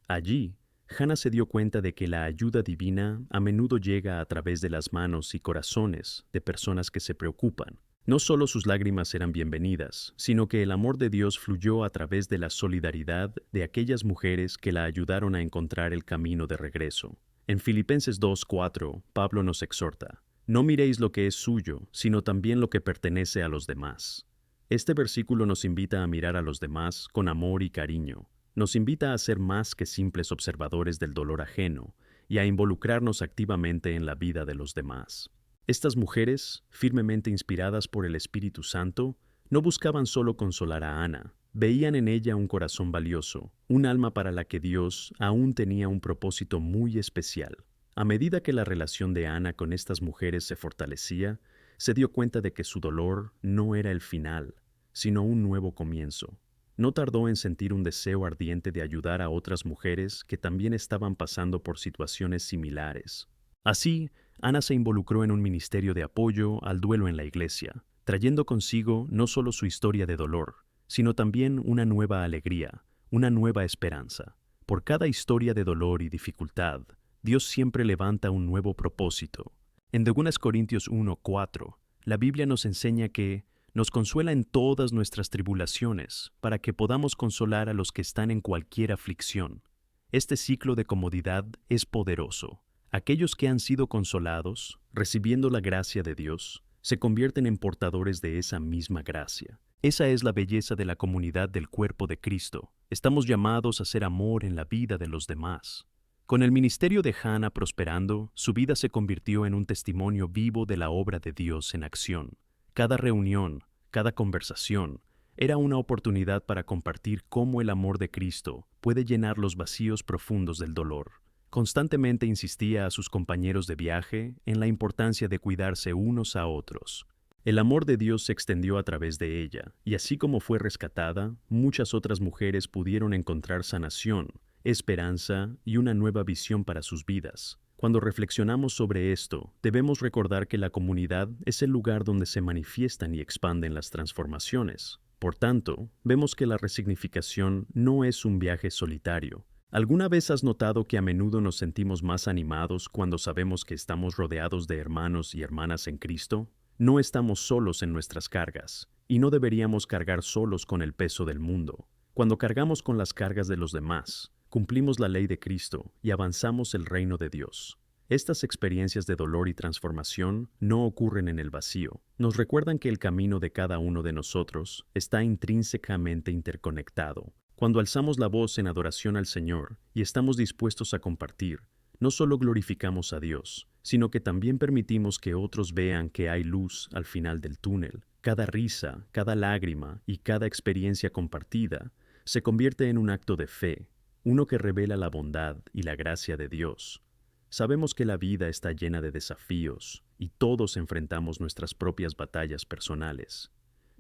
Allí, Hannah se dio cuenta de que la ayuda divina a menudo llega a través de las manos y corazones de personas que se preocupan. No solo sus lágrimas eran bienvenidas, sino que el amor de Dios fluyó a través de la solidaridad de aquellas mujeres que la ayudaron a encontrar el camino de regreso. En Filipenses 2:4, Pablo nos exhorta: no miréis lo que es suyo, sino también lo que pertenece a los demás. Este versículo nos invita a mirar a los demás con amor y cariño. Nos invita a ser más que simples observadores del dolor ajeno y a involucrarnos activamente en la vida de los demás. Estas mujeres, firmemente inspiradas por el Espíritu Santo, no buscaban solo consolar a Ana. Veían en ella un corazón valioso, un alma para la que Dios aún tenía un propósito muy especial. A medida que la relación de Ana con estas mujeres se fortalecía, se dio cuenta de que su dolor no era el final, sino un nuevo comienzo. No tardó en sentir un deseo ardiente de ayudar a otras mujeres que también estaban pasando por situaciones similares. Así, Ana se involucró en un ministerio de apoyo al duelo en la iglesia, trayendo consigo no solo su historia de dolor, sino también una nueva alegría, una nueva esperanza. Por cada historia de dolor y dificultad, Dios siempre levanta un nuevo propósito. En 2 Corintios 1:4, la Biblia nos enseña que nos consuela en todas nuestras tribulaciones, para que podamos consolar a los que están en cualquier aflicción. Este ciclo de comodidad es poderoso. Aquellos que han sido consolados, recibiendo la gracia de Dios, se convierten en portadores de esa misma gracia. Esa es la belleza de la comunidad del cuerpo de Cristo. Estamos llamados a ser amor en la vida de los demás. Con el ministerio de Hannah prosperando, su vida se convirtió en un testimonio vivo de la obra de Dios en acción. Cada reunión, cada conversación, era una oportunidad para compartir cómo el amor de Cristo puede llenar los vacíos profundos del dolor. Constantemente insistía a sus compañeros de viaje en la importancia de cuidarse unos a otros. El amor de Dios se extendió a través de ella, y así como fue rescatada, muchas otras mujeres pudieron encontrar sanación, esperanza y una nueva visión para sus vidas. Cuando reflexionamos sobre esto, debemos recordar que la comunidad es el lugar donde se manifiestan y expanden las transformaciones. Por tanto, vemos que la resignificación no es un viaje solitario. ¿Alguna vez has notado que a menudo nos sentimos más animados cuando sabemos que estamos rodeados de hermanos y hermanas en Cristo? No estamos solos en nuestras cargas, y no deberíamos cargar solos con el peso del mundo. Cuando cargamos con las cargas de los demás, cumplimos la ley de Cristo y avanzamos el reino de Dios. Estas experiencias de dolor y transformación no ocurren en el vacío. Nos recuerdan que el camino de cada uno de nosotros está intrínsecamente interconectado. Cuando alzamos la voz en adoración al Señor y estamos dispuestos a compartir, no solo glorificamos a Dios, sino que también permitimos que otros vean que hay luz al final del túnel. Cada risa, cada lágrima y cada experiencia compartida se convierte en un acto de fe, uno que revela la bondad y la gracia de Dios. Sabemos que la vida está llena de desafíos y todos enfrentamos nuestras propias batallas personales.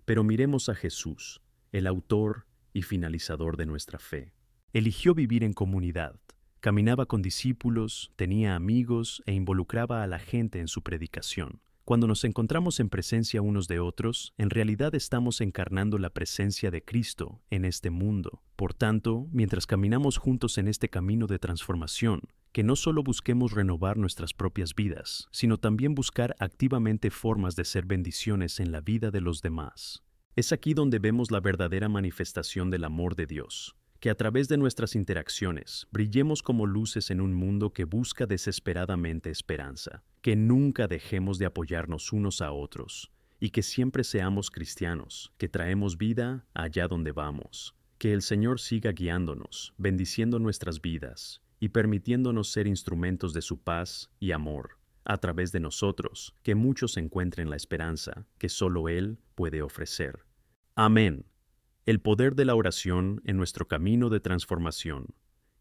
Pero miremos a Jesús, el autor y finalizador de nuestra fe. Eligió vivir en comunidad, caminaba con discípulos, tenía amigos e involucraba a la gente en su predicación. Cuando nos encontramos en presencia unos de otros, en realidad estamos encarnando la presencia de Cristo en este mundo. Por tanto, mientras caminamos juntos en este camino de transformación, que no solo busquemos renovar nuestras propias vidas, sino también buscar activamente formas de ser bendiciones en la vida de los demás. Es aquí donde vemos la verdadera manifestación del amor de Dios, que a través de nuestras interacciones brillemos como luces en un mundo que busca desesperadamente esperanza, que nunca dejemos de apoyarnos unos a otros y que siempre seamos cristianos, que traemos vida allá donde vamos. Que el Señor siga guiándonos, bendiciendo nuestras vidas y permitiéndonos ser instrumentos de su paz y amor a través de nosotros, que muchos encuentren la esperanza que solo Él puede ofrecer. Amén. El poder de la oración en nuestro camino de transformación.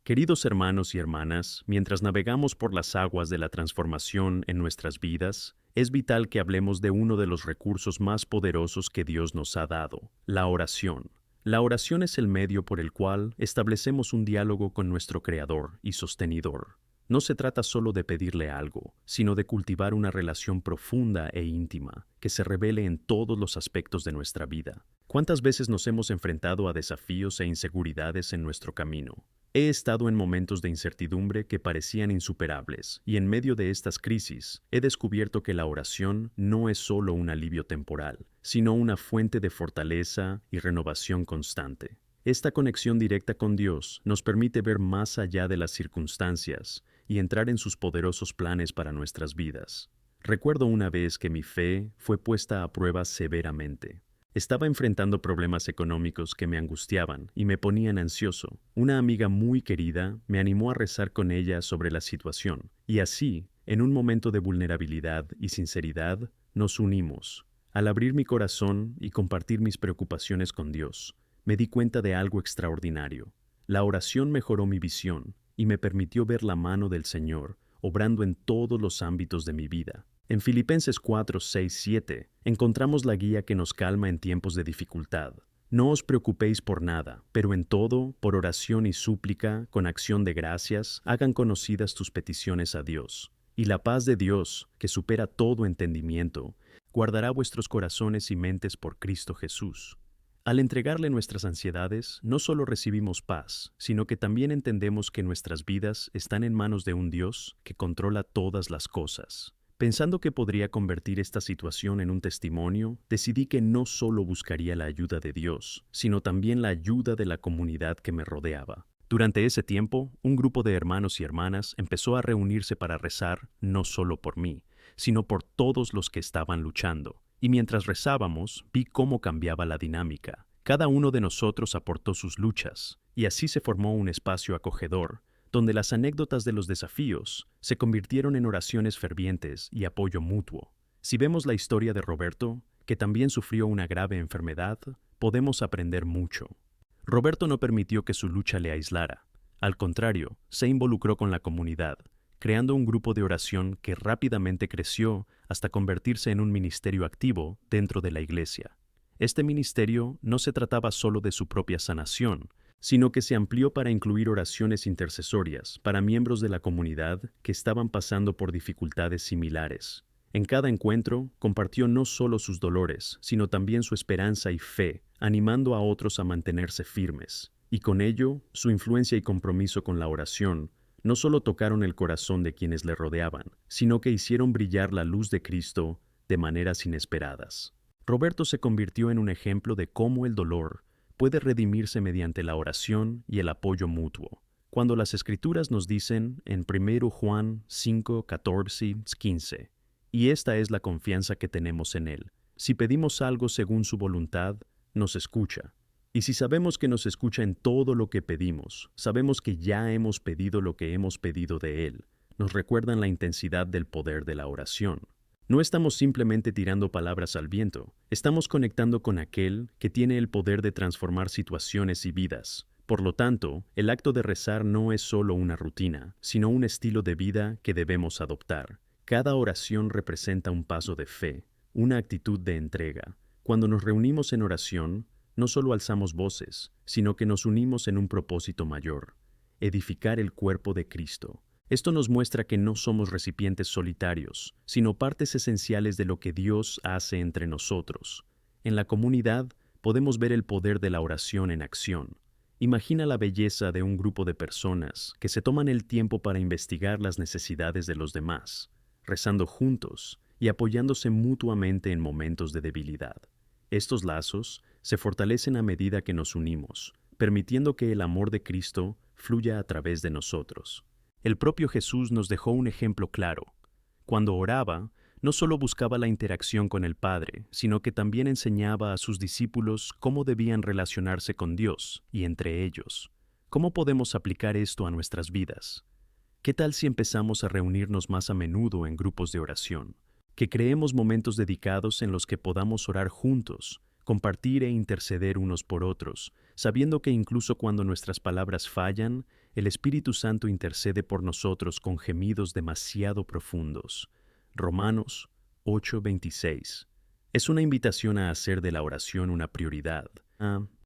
Queridos hermanos y hermanas, mientras navegamos por las aguas de la transformación en nuestras vidas, es vital que hablemos de uno de los recursos más poderosos que Dios nos ha dado, la oración. La oración es el medio por el cual establecemos un diálogo con nuestro Creador y Sostenidor. No se trata solo de pedirle algo, sino de cultivar una relación profunda e íntima que se revele en todos los aspectos de nuestra vida. ¿Cuántas veces nos hemos enfrentado a desafíos e inseguridades en nuestro camino? He estado en momentos de incertidumbre que parecían insuperables, y en medio de estas crisis he descubierto que la oración no es solo un alivio temporal, sino una fuente de fortaleza y renovación constante. Esta conexión directa con Dios nos permite ver más allá de las circunstancias y entrar en sus poderosos planes para nuestras vidas. Recuerdo una vez que mi fe fue puesta a prueba severamente. Estaba enfrentando problemas económicos que me angustiaban y me ponían ansioso. Una amiga muy querida me animó a rezar con ella sobre la situación, y así, en un momento de vulnerabilidad y sinceridad, nos unimos. Al abrir mi corazón y compartir mis preocupaciones con Dios, me di cuenta de algo extraordinario. La oración mejoró mi visión y me permitió ver la mano del Señor obrando en todos los ámbitos de mi vida. En Filipenses 4, 6, 7 encontramos la guía que nos calma en tiempos de dificultad. No os preocupéis por nada, pero en todo, por oración y súplica, con acción de gracias, hagan conocidas tus peticiones a Dios. Y la paz de Dios, que supera todo entendimiento, guardará vuestros corazones y mentes por Cristo Jesús. Al entregarle nuestras ansiedades, no solo recibimos paz, sino que también entendemos que nuestras vidas están en manos de un Dios que controla todas las cosas. Pensando que podría convertir esta situación en un testimonio, decidí que no solo buscaría la ayuda de Dios, sino también la ayuda de la comunidad que me rodeaba. Durante ese tiempo, un grupo de hermanos y hermanas empezó a reunirse para rezar no solo por mí, sino por todos los que estaban luchando. Y mientras rezábamos, vi cómo cambiaba la dinámica. Cada uno de nosotros aportó sus luchas, y así se formó un espacio acogedor, donde las anécdotas de los desafíos se convirtieron en oraciones fervientes y apoyo mutuo. Si vemos la historia de Roberto, que también sufrió una grave enfermedad, podemos aprender mucho. Roberto no permitió que su lucha le aislara. Al contrario, se involucró con la comunidad, creando un grupo de oración que rápidamente creció hasta convertirse en un ministerio activo dentro de la iglesia. Este ministerio no se trataba solo de su propia sanación, sino que se amplió para incluir oraciones intercesorias para miembros de la comunidad que estaban pasando por dificultades similares. En cada encuentro, compartió no solo sus dolores, sino también su esperanza y fe, animando a otros a mantenerse firmes. Y con ello, su influencia y compromiso con la oración no solo tocaron el corazón de quienes le rodeaban, sino que hicieron brillar la luz de Cristo de maneras inesperadas. Roberto se convirtió en un ejemplo de cómo el dolor puede redimirse mediante la oración y el apoyo mutuo. Cuando las Escrituras nos dicen en 1 Juan 5, 14, 15, y esta es la confianza que tenemos en Él. Si pedimos algo según su voluntad, nos escucha. Y si sabemos que nos escucha en todo lo que pedimos, sabemos que ya hemos pedido lo que hemos pedido de Él. Nos recuerdan la intensidad del poder de la oración. No estamos simplemente tirando palabras al viento, estamos conectando con aquel que tiene el poder de transformar situaciones y vidas. Por lo tanto, el acto de rezar no es solo una rutina, sino un estilo de vida que debemos adoptar. Cada oración representa un paso de fe, una actitud de entrega. Cuando nos reunimos en oración, no solo alzamos voces, sino que nos unimos en un propósito mayor: edificar el cuerpo de Cristo. Esto nos muestra que no somos recipientes solitarios, sino partes esenciales de lo que Dios hace entre nosotros. En la comunidad podemos ver el poder de la oración en acción. Imagina la belleza de un grupo de personas que se toman el tiempo para investigar las necesidades de los demás, rezando juntos y apoyándose mutuamente en momentos de debilidad. Estos lazos se fortalecen a medida que nos unimos, permitiendo que el amor de Cristo fluya a través de nosotros. El propio Jesús nos dejó un ejemplo claro. Cuando oraba, no solo buscaba la interacción con el Padre, sino que también enseñaba a sus discípulos cómo debían relacionarse con Dios y entre ellos. ¿Cómo podemos aplicar esto a nuestras vidas? ¿Qué tal si empezamos a reunirnos más a menudo en grupos de oración? Que creemos momentos dedicados en los que podamos orar juntos, compartir e interceder unos por otros, sabiendo que incluso cuando nuestras palabras fallan, el Espíritu Santo intercede por nosotros con gemidos demasiado profundos. Romanos 8:26. Es una invitación a hacer de la oración una prioridad.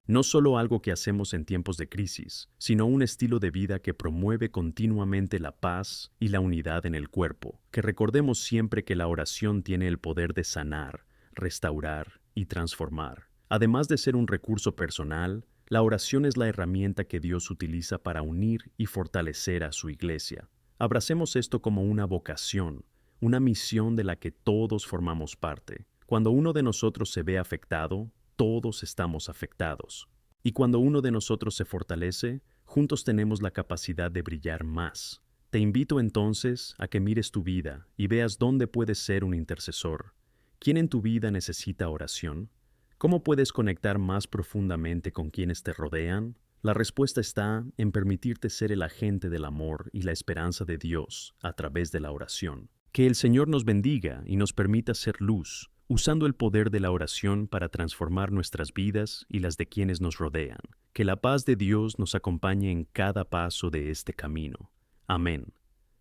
No solo algo que hacemos en tiempos de crisis, sino un estilo de vida que promueve continuamente la paz y la unidad en el cuerpo. Que recordemos siempre que la oración tiene el poder de sanar, restaurar y transformar. Además de ser un recurso personal, la oración es la herramienta que Dios utiliza para unir y fortalecer a su iglesia. Abracemos esto como una vocación, una misión de la que todos formamos parte. Cuando uno de nosotros se ve afectado, todos estamos afectados. Y cuando uno de nosotros se fortalece, juntos tenemos la capacidad de brillar más. Te invito entonces a que mires tu vida y veas dónde puedes ser un intercesor. ¿Quién en tu vida necesita oración? ¿Cómo puedes conectar más profundamente con quienes te rodean? La respuesta está en permitirte ser el agente del amor y la esperanza de Dios a través de la oración. Que el Señor nos bendiga y nos permita ser luz, usando el poder de la oración para transformar nuestras vidas y las de quienes nos rodean. Que la paz de Dios nos acompañe en cada paso de este camino. Amén.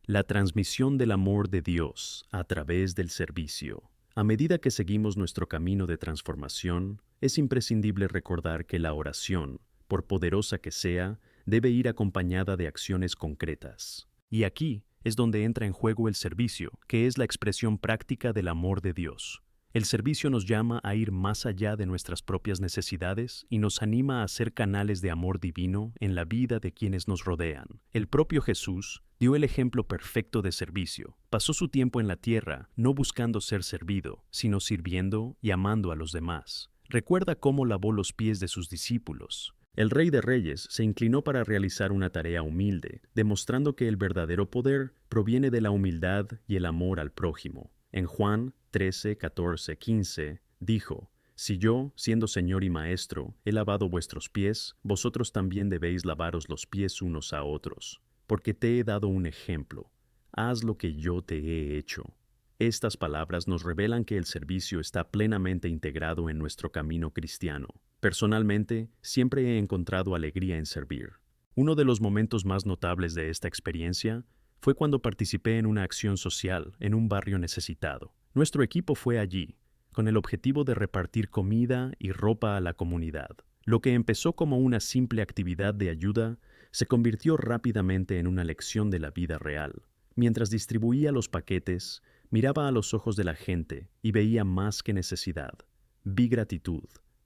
La transmisión del amor de Dios a través del servicio. A medida que seguimos nuestro camino de transformación, es imprescindible recordar que la oración, por poderosa que sea, debe ir acompañada de acciones concretas. Y aquí es donde entra en juego el servicio, que es la expresión práctica del amor de Dios. El servicio nos llama a ir más allá de nuestras propias necesidades y nos anima a ser canales de amor divino en la vida de quienes nos rodean. El propio Jesús dio el ejemplo perfecto de servicio. Pasó su tiempo en la tierra no buscando ser servido, sino sirviendo y amando a los demás. Recuerda cómo lavó los pies de sus discípulos. El Rey de Reyes se inclinó para realizar una tarea humilde, demostrando que el verdadero poder proviene de la humildad y el amor al prójimo. En Juan 13, 14, 15, dijo: Si yo, siendo Señor y Maestro, he lavado vuestros pies, vosotros también debéis lavaros los pies unos a otros, porque te he dado un ejemplo. Haz lo que yo te he hecho. Estas palabras nos revelan que el servicio está plenamente integrado en nuestro camino cristiano. Personalmente, siempre he encontrado alegría en servir. Uno de los momentos más notables de esta experiencia fue cuando participé en una acción social en un barrio necesitado. Nuestro equipo fue allí, con el objetivo de repartir comida y ropa a la comunidad. Lo que empezó como una simple actividad de ayuda se convirtió rápidamente en una lección de la vida real. Mientras distribuía los paquetes, miraba a los ojos de la gente y veía más que necesidad. Vi gratitud,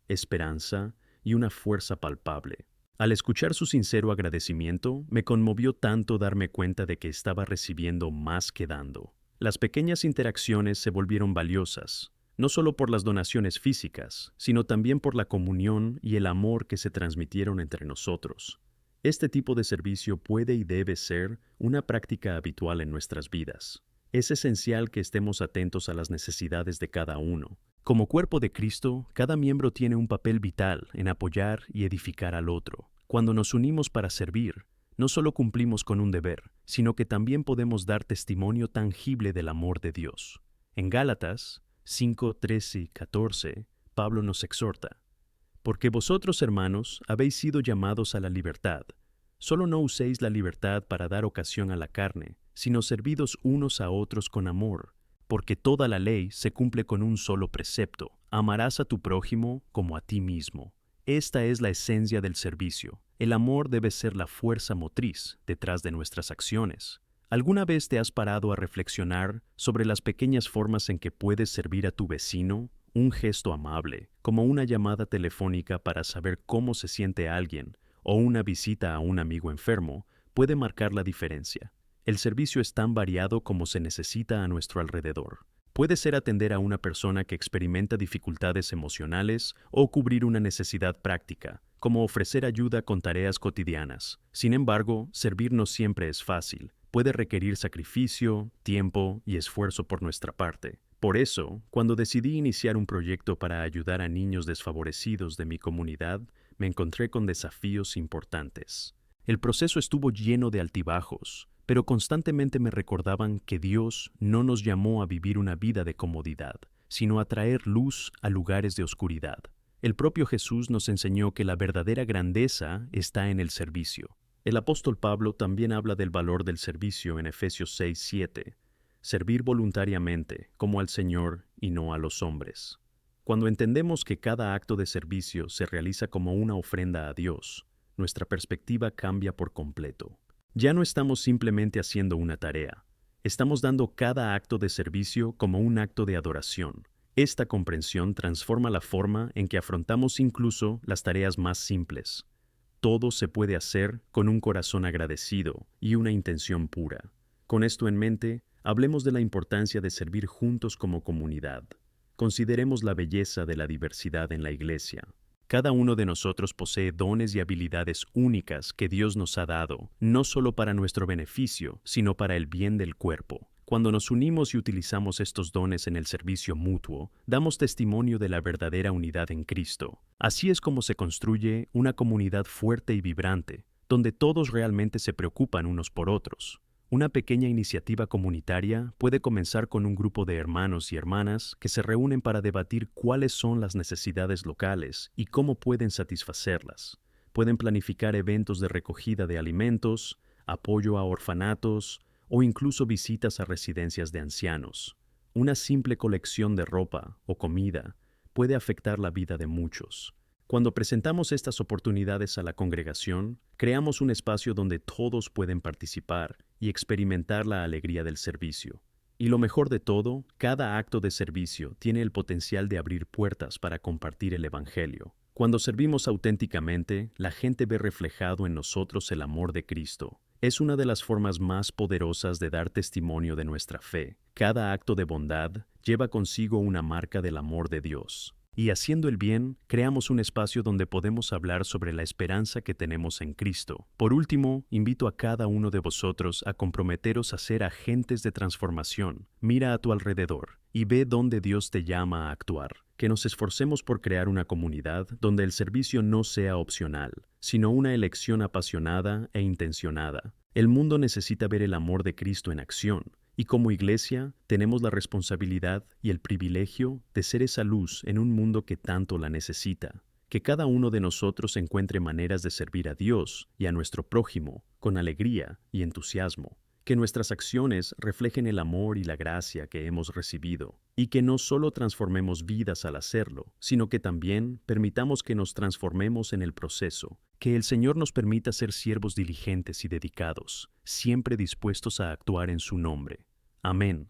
esperanza y una fuerza palpable. Al escuchar su sincero agradecimiento, me conmovió tanto darme cuenta de que estaba recibiendo más que dando. Las pequeñas interacciones se volvieron valiosas, no solo por las donaciones físicas, sino también por la comunión y el amor que se transmitieron entre nosotros. Este tipo de servicio puede y debe ser una práctica habitual en nuestras vidas. Es esencial que estemos atentos a las necesidades de cada uno. Como cuerpo de Cristo, cada miembro tiene un papel vital en apoyar y edificar al otro. Cuando nos unimos para servir, no solo cumplimos con un deber, sino que también podemos dar testimonio tangible del amor de Dios. En Gálatas 5, 13 y 14, Pablo nos exhorta: Porque vosotros, hermanos, habéis sido llamados a la libertad. Solo no uséis la libertad para dar ocasión a la carne, sino servidos unos a otros con amor, porque toda la ley se cumple con un solo precepto: amarás a tu prójimo como a ti mismo. Esta es la esencia del servicio. El amor debe ser la fuerza motriz detrás de nuestras acciones. ¿Alguna vez te has parado a reflexionar sobre las pequeñas formas en que puedes servir a tu vecino? Un gesto amable, como una llamada telefónica para saber cómo se siente alguien, o una visita a un amigo enfermo, puede marcar la diferencia. El servicio es tan variado como se necesita a nuestro alrededor. Puede ser atender a una persona que experimenta dificultades emocionales o cubrir una necesidad práctica, como ofrecer ayuda con tareas cotidianas. Sin embargo, servir no siempre es fácil. Puede requerir sacrificio, tiempo y esfuerzo por nuestra parte. Por eso, cuando decidí iniciar un proyecto para ayudar a niños desfavorecidos de mi comunidad, me encontré con desafíos importantes. El proceso estuvo lleno de altibajos, pero constantemente me recordaban que Dios no nos llamó a vivir una vida de comodidad, sino a traer luz a lugares de oscuridad. El propio Jesús nos enseñó que la verdadera grandeza está en el servicio. El apóstol Pablo también habla del valor del servicio en Efesios 6:7. Servir voluntariamente, como al Señor y no a los hombres. Cuando entendemos que cada acto de servicio se realiza como una ofrenda a Dios, nuestra perspectiva cambia por completo. Ya no estamos simplemente haciendo una tarea. Estamos dando cada acto de servicio como un acto de adoración. Esta comprensión transforma la forma en que afrontamos incluso las tareas más simples. Todo se puede hacer con un corazón agradecido y una intención pura. Con esto en mente, hablemos de la importancia de servir juntos como comunidad. Consideremos la belleza de la diversidad en la iglesia. Cada uno de nosotros posee dones y habilidades únicas que Dios nos ha dado, no solo para nuestro beneficio, sino para el bien del cuerpo. Cuando nos unimos y utilizamos estos dones en el servicio mutuo, damos testimonio de la verdadera unidad en Cristo. Así es como se construye una comunidad fuerte y vibrante, donde todos realmente se preocupan unos por otros. Una pequeña iniciativa comunitaria puede comenzar con un grupo de hermanos y hermanas que se reúnen para debatir cuáles son las necesidades locales y cómo pueden satisfacerlas. Pueden planificar eventos de recogida de alimentos, apoyo a orfanatos o incluso visitas a residencias de ancianos. Una simple colección de ropa o comida puede afectar la vida de muchos. Cuando presentamos estas oportunidades a la congregación, creamos un espacio donde todos pueden participar y experimentar la alegría del servicio. Y lo mejor de todo, cada acto de servicio tiene el potencial de abrir puertas para compartir el Evangelio. Cuando servimos auténticamente, la gente ve reflejado en nosotros el amor de Cristo. Es una de las formas más poderosas de dar testimonio de nuestra fe. Cada acto de bondad lleva consigo una marca del amor de Dios. Y haciendo el bien, creamos un espacio donde podemos hablar sobre la esperanza que tenemos en Cristo. Por último, invito a cada uno de vosotros a comprometeros a ser agentes de transformación. Mira a tu alrededor y ve dónde Dios te llama a actuar. Que nos esforcemos por crear una comunidad donde el servicio no sea opcional, sino una elección apasionada e intencionada. El mundo necesita ver el amor de Cristo en acción. Y como iglesia, tenemos la responsabilidad y el privilegio de ser esa luz en un mundo que tanto la necesita. Que cada uno de nosotros encuentre maneras de servir a Dios y a nuestro prójimo con alegría y entusiasmo. Que nuestras acciones reflejen el amor y la gracia que hemos recibido. Y que no solo transformemos vidas al hacerlo, sino que también permitamos que nos transformemos en el proceso. Que el Señor nos permita ser siervos diligentes y dedicados, siempre dispuestos a actuar en su nombre. Amén.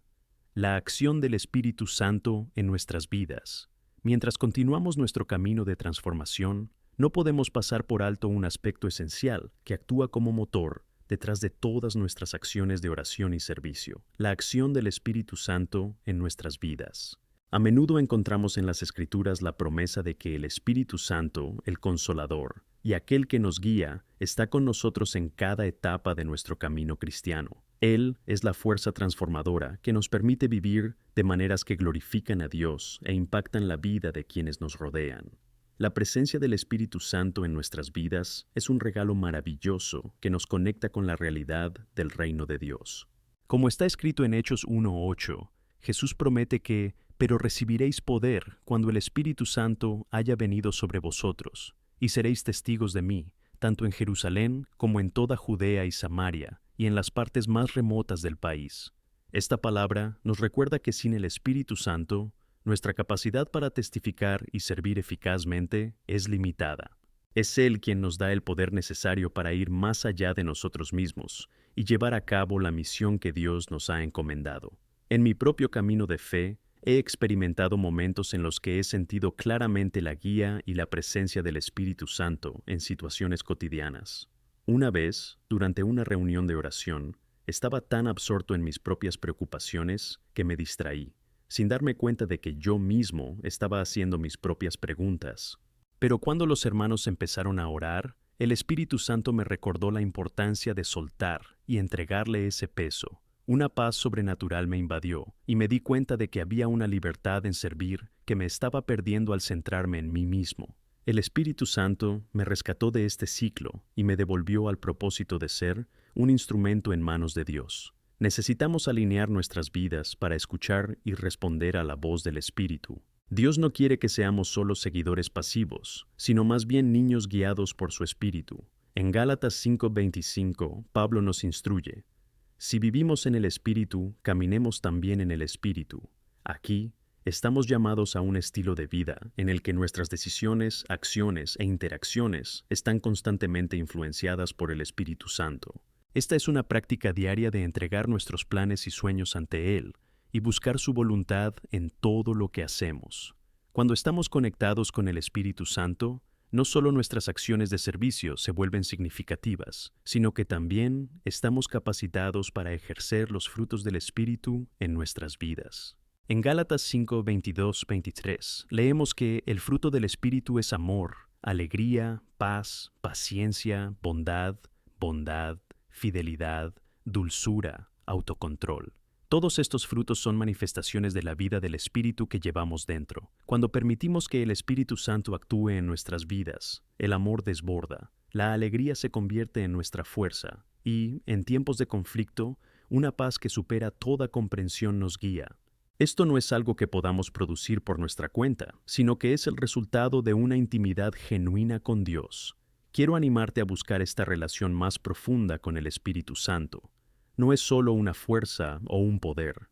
La acción del Espíritu Santo en nuestras vidas. Mientras continuamos nuestro camino de transformación, no podemos pasar por alto un aspecto esencial que actúa como motor detrás de todas nuestras acciones de oración y servicio, la acción del Espíritu Santo en nuestras vidas. A menudo encontramos en las Escrituras la promesa de que el Espíritu Santo, el Consolador, y aquel que nos guía, está con nosotros en cada etapa de nuestro camino cristiano. Él es la fuerza transformadora que nos permite vivir de maneras que glorifican a Dios e impactan la vida de quienes nos rodean. La presencia del Espíritu Santo en nuestras vidas es un regalo maravilloso que nos conecta con la realidad del reino de Dios. Como está escrito en Hechos 1:8, Jesús promete que «Pero recibiréis poder cuando el Espíritu Santo haya venido sobre vosotros, y seréis testigos de mí, tanto en Jerusalén como en toda Judea y Samaria, y en las partes más remotas del país». Esta palabra nos recuerda que sin el Espíritu Santo, nuestra capacidad para testificar y servir eficazmente es limitada. Es Él quien nos da el poder necesario para ir más allá de nosotros mismos y llevar a cabo la misión que Dios nos ha encomendado. En mi propio camino de fe, he experimentado momentos en los que he sentido claramente la guía y la presencia del Espíritu Santo en situaciones cotidianas. Una vez, durante una reunión de oración, estaba tan absorto en mis propias preocupaciones que me distraí, sin darme cuenta de que yo mismo estaba haciendo mis propias preguntas. Pero cuando los hermanos empezaron a orar, el Espíritu Santo me recordó la importancia de soltar y entregarle ese peso. Una paz sobrenatural me invadió y me di cuenta de que había una libertad en servir que me estaba perdiendo al centrarme en mí mismo. El Espíritu Santo me rescató de este ciclo y me devolvió al propósito de ser un instrumento en manos de Dios. Necesitamos alinear nuestras vidas para escuchar y responder a la voz del Espíritu. Dios no quiere que seamos solo seguidores pasivos, sino más bien niños guiados por su Espíritu. En Gálatas 5:25, Pablo nos instruye: si vivimos en el Espíritu, caminemos también en el Espíritu. Aquí, estamos llamados a un estilo de vida en el que nuestras decisiones, acciones e interacciones están constantemente influenciadas por el Espíritu Santo. Esta es una práctica diaria de entregar nuestros planes y sueños ante Él y buscar su voluntad en todo lo que hacemos. Cuando estamos conectados con el Espíritu Santo, no solo nuestras acciones de servicio se vuelven significativas, sino que también estamos capacitados para ejercer los frutos del Espíritu en nuestras vidas. En Gálatas 5:22-23 leemos que el fruto del Espíritu es amor, alegría, paz, paciencia, bondad, fidelidad, dulzura, autocontrol. Todos estos frutos son manifestaciones de la vida del Espíritu que llevamos dentro. Cuando permitimos que el Espíritu Santo actúe en nuestras vidas, el amor desborda, la alegría se convierte en nuestra fuerza y, en tiempos de conflicto, una paz que supera toda comprensión nos guía. Esto no es algo que podamos producir por nuestra cuenta, sino que es el resultado de una intimidad genuina con Dios. Quiero animarte a buscar esta relación más profunda con el Espíritu Santo. No es solo una fuerza o un poder.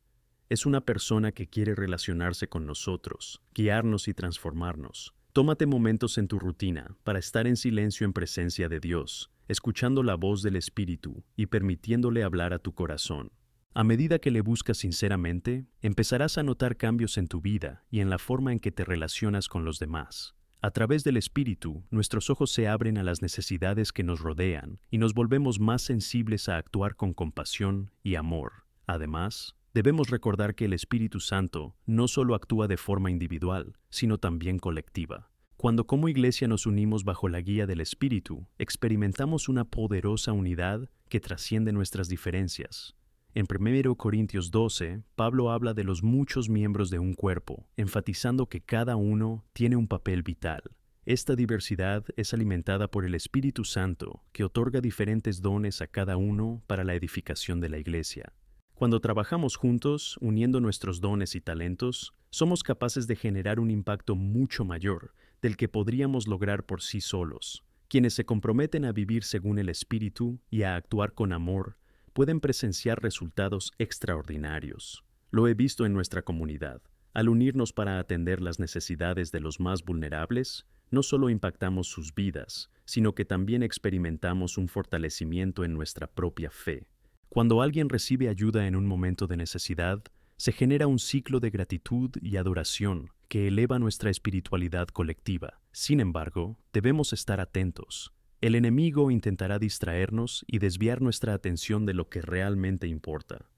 Es una persona que quiere relacionarse con nosotros, guiarnos y transformarnos. Tómate momentos en tu rutina para estar en silencio en presencia de Dios, escuchando la voz del Espíritu y permitiéndole hablar a tu corazón. A medida que le buscas sinceramente, empezarás a notar cambios en tu vida y en la forma en que te relacionas con los demás. A través del Espíritu, nuestros ojos se abren a las necesidades que nos rodean y nos volvemos más sensibles a actuar con compasión y amor. Además, debemos recordar que el Espíritu Santo no solo actúa de forma individual, sino también colectiva. Cuando como iglesia nos unimos bajo la guía del Espíritu, experimentamos una poderosa unidad que trasciende nuestras diferencias. En 1 Corintios 12, Pablo habla de los muchos miembros de un cuerpo, enfatizando que cada uno tiene un papel vital. Esta diversidad es alimentada por el Espíritu Santo, que otorga diferentes dones a cada uno para la edificación de la iglesia. Cuando trabajamos juntos, uniendo nuestros dones y talentos, somos capaces de generar un impacto mucho mayor del que podríamos lograr por sí solos. Quienes se comprometen a vivir según el Espíritu y a actuar con amor, pueden presenciar resultados extraordinarios. Lo he visto en nuestra comunidad. Al unirnos para atender las necesidades de los más vulnerables, no solo impactamos sus vidas, sino que también experimentamos un fortalecimiento en nuestra propia fe. Cuando alguien recibe ayuda en un momento de necesidad, se genera un ciclo de gratitud y adoración que eleva nuestra espiritualidad colectiva. Sin embargo, debemos estar atentos. El enemigo intentará distraernos y desviar nuestra atención de lo que realmente importa.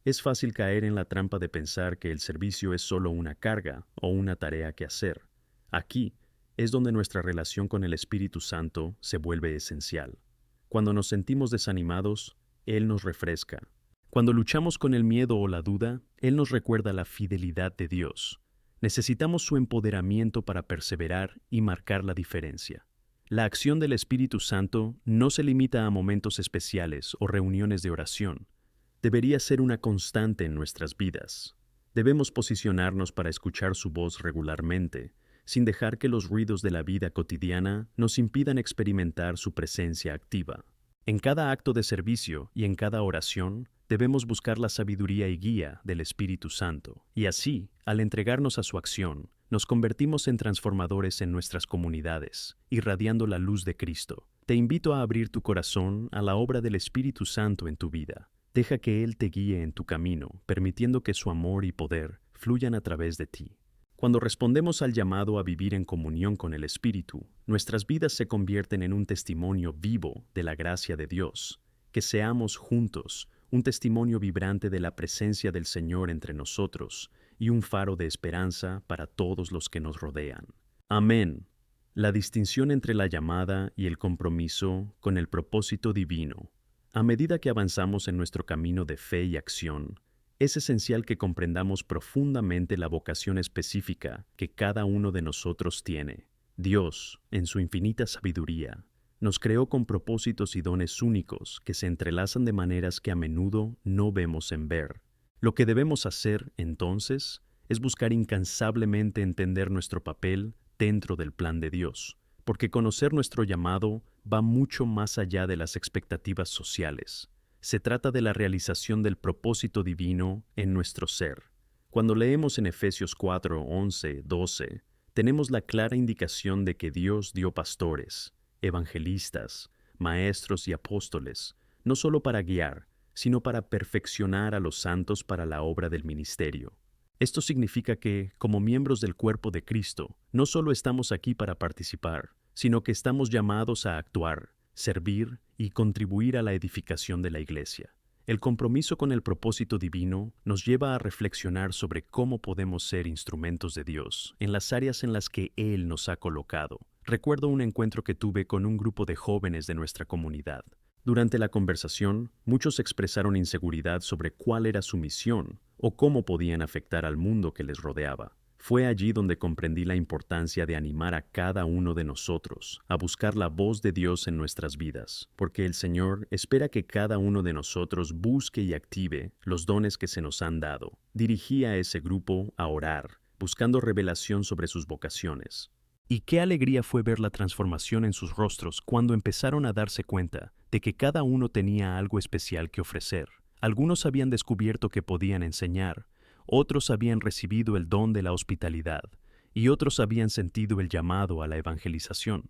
Es fácil caer en la trampa de pensar que el servicio es solo una carga o una tarea que hacer. Aquí es donde nuestra relación con el Espíritu Santo se vuelve esencial. Cuando nos sentimos desanimados, Él nos refresca. Cuando luchamos con el miedo o la duda, Él nos recuerda la fidelidad de Dios. Necesitamos su empoderamiento para perseverar y marcar la diferencia. La acción del Espíritu Santo no se limita a momentos especiales o reuniones de oración. Debería ser una constante en nuestras vidas. Debemos posicionarnos para escuchar su voz regularmente, sin dejar que los ruidos de la vida cotidiana nos impidan experimentar su presencia activa. En cada acto de servicio y en cada oración, debemos buscar la sabiduría y guía del Espíritu Santo. Y así, al entregarnos a su acción, nos convertimos en transformadores en nuestras comunidades, irradiando la luz de Cristo. Te invito a abrir tu corazón a la obra del Espíritu Santo en tu vida. Deja que Él te guíe en tu camino, permitiendo que su amor y poder fluyan a través de ti. Cuando respondemos al llamado a vivir en comunión con el Espíritu, nuestras vidas se convierten en un testimonio vivo de la gracia de Dios. Que seamos juntos un testimonio vibrante de la presencia del Señor entre nosotros y un faro de esperanza para todos los que nos rodean. Amén. La distinción entre la llamada y el compromiso con el propósito divino. A medida que avanzamos en nuestro camino de fe y acción, es esencial que comprendamos profundamente la vocación específica que cada uno de nosotros tiene. Dios, en su infinita sabiduría, Nos creó con propósitos y dones únicos que se entrelazan de maneras que a menudo no vemos en ver. Lo que debemos hacer, entonces, es buscar incansablemente entender nuestro papel dentro del plan de Dios, porque conocer nuestro llamado va mucho más allá de las expectativas sociales. Se trata de la realización del propósito divino en nuestro ser. Cuando leemos en Efesios 4, 11, 12, tenemos la clara indicación de que Dios dio pastores, evangelistas, maestros y apóstoles, no solo para guiar, sino para perfeccionar a los santos para la obra del ministerio. Esto significa que, como miembros del cuerpo de Cristo, no solo estamos aquí para participar, sino que estamos llamados a actuar, servir y contribuir a la edificación de la Iglesia. El compromiso con el propósito divino nos lleva a reflexionar sobre cómo podemos ser instrumentos de Dios en las áreas en las que Él nos ha colocado. Recuerdo un encuentro que tuve con un grupo de jóvenes de nuestra comunidad. Durante la conversación, muchos expresaron inseguridad sobre cuál era su misión o cómo podían afectar al mundo que les rodeaba. Fue allí donde comprendí la importancia de animar a cada uno de nosotros a buscar la voz de Dios en nuestras vidas, porque el Señor espera que cada uno de nosotros busque y active los dones que se nos han dado. Dirigí a ese grupo a orar, buscando revelación sobre sus vocaciones. Y qué alegría fue ver la transformación en sus rostros cuando empezaron a darse cuenta de que cada uno tenía algo especial que ofrecer. Algunos habían descubierto que podían enseñar, otros habían recibido el don de la hospitalidad y otros habían sentido el llamado a la evangelización.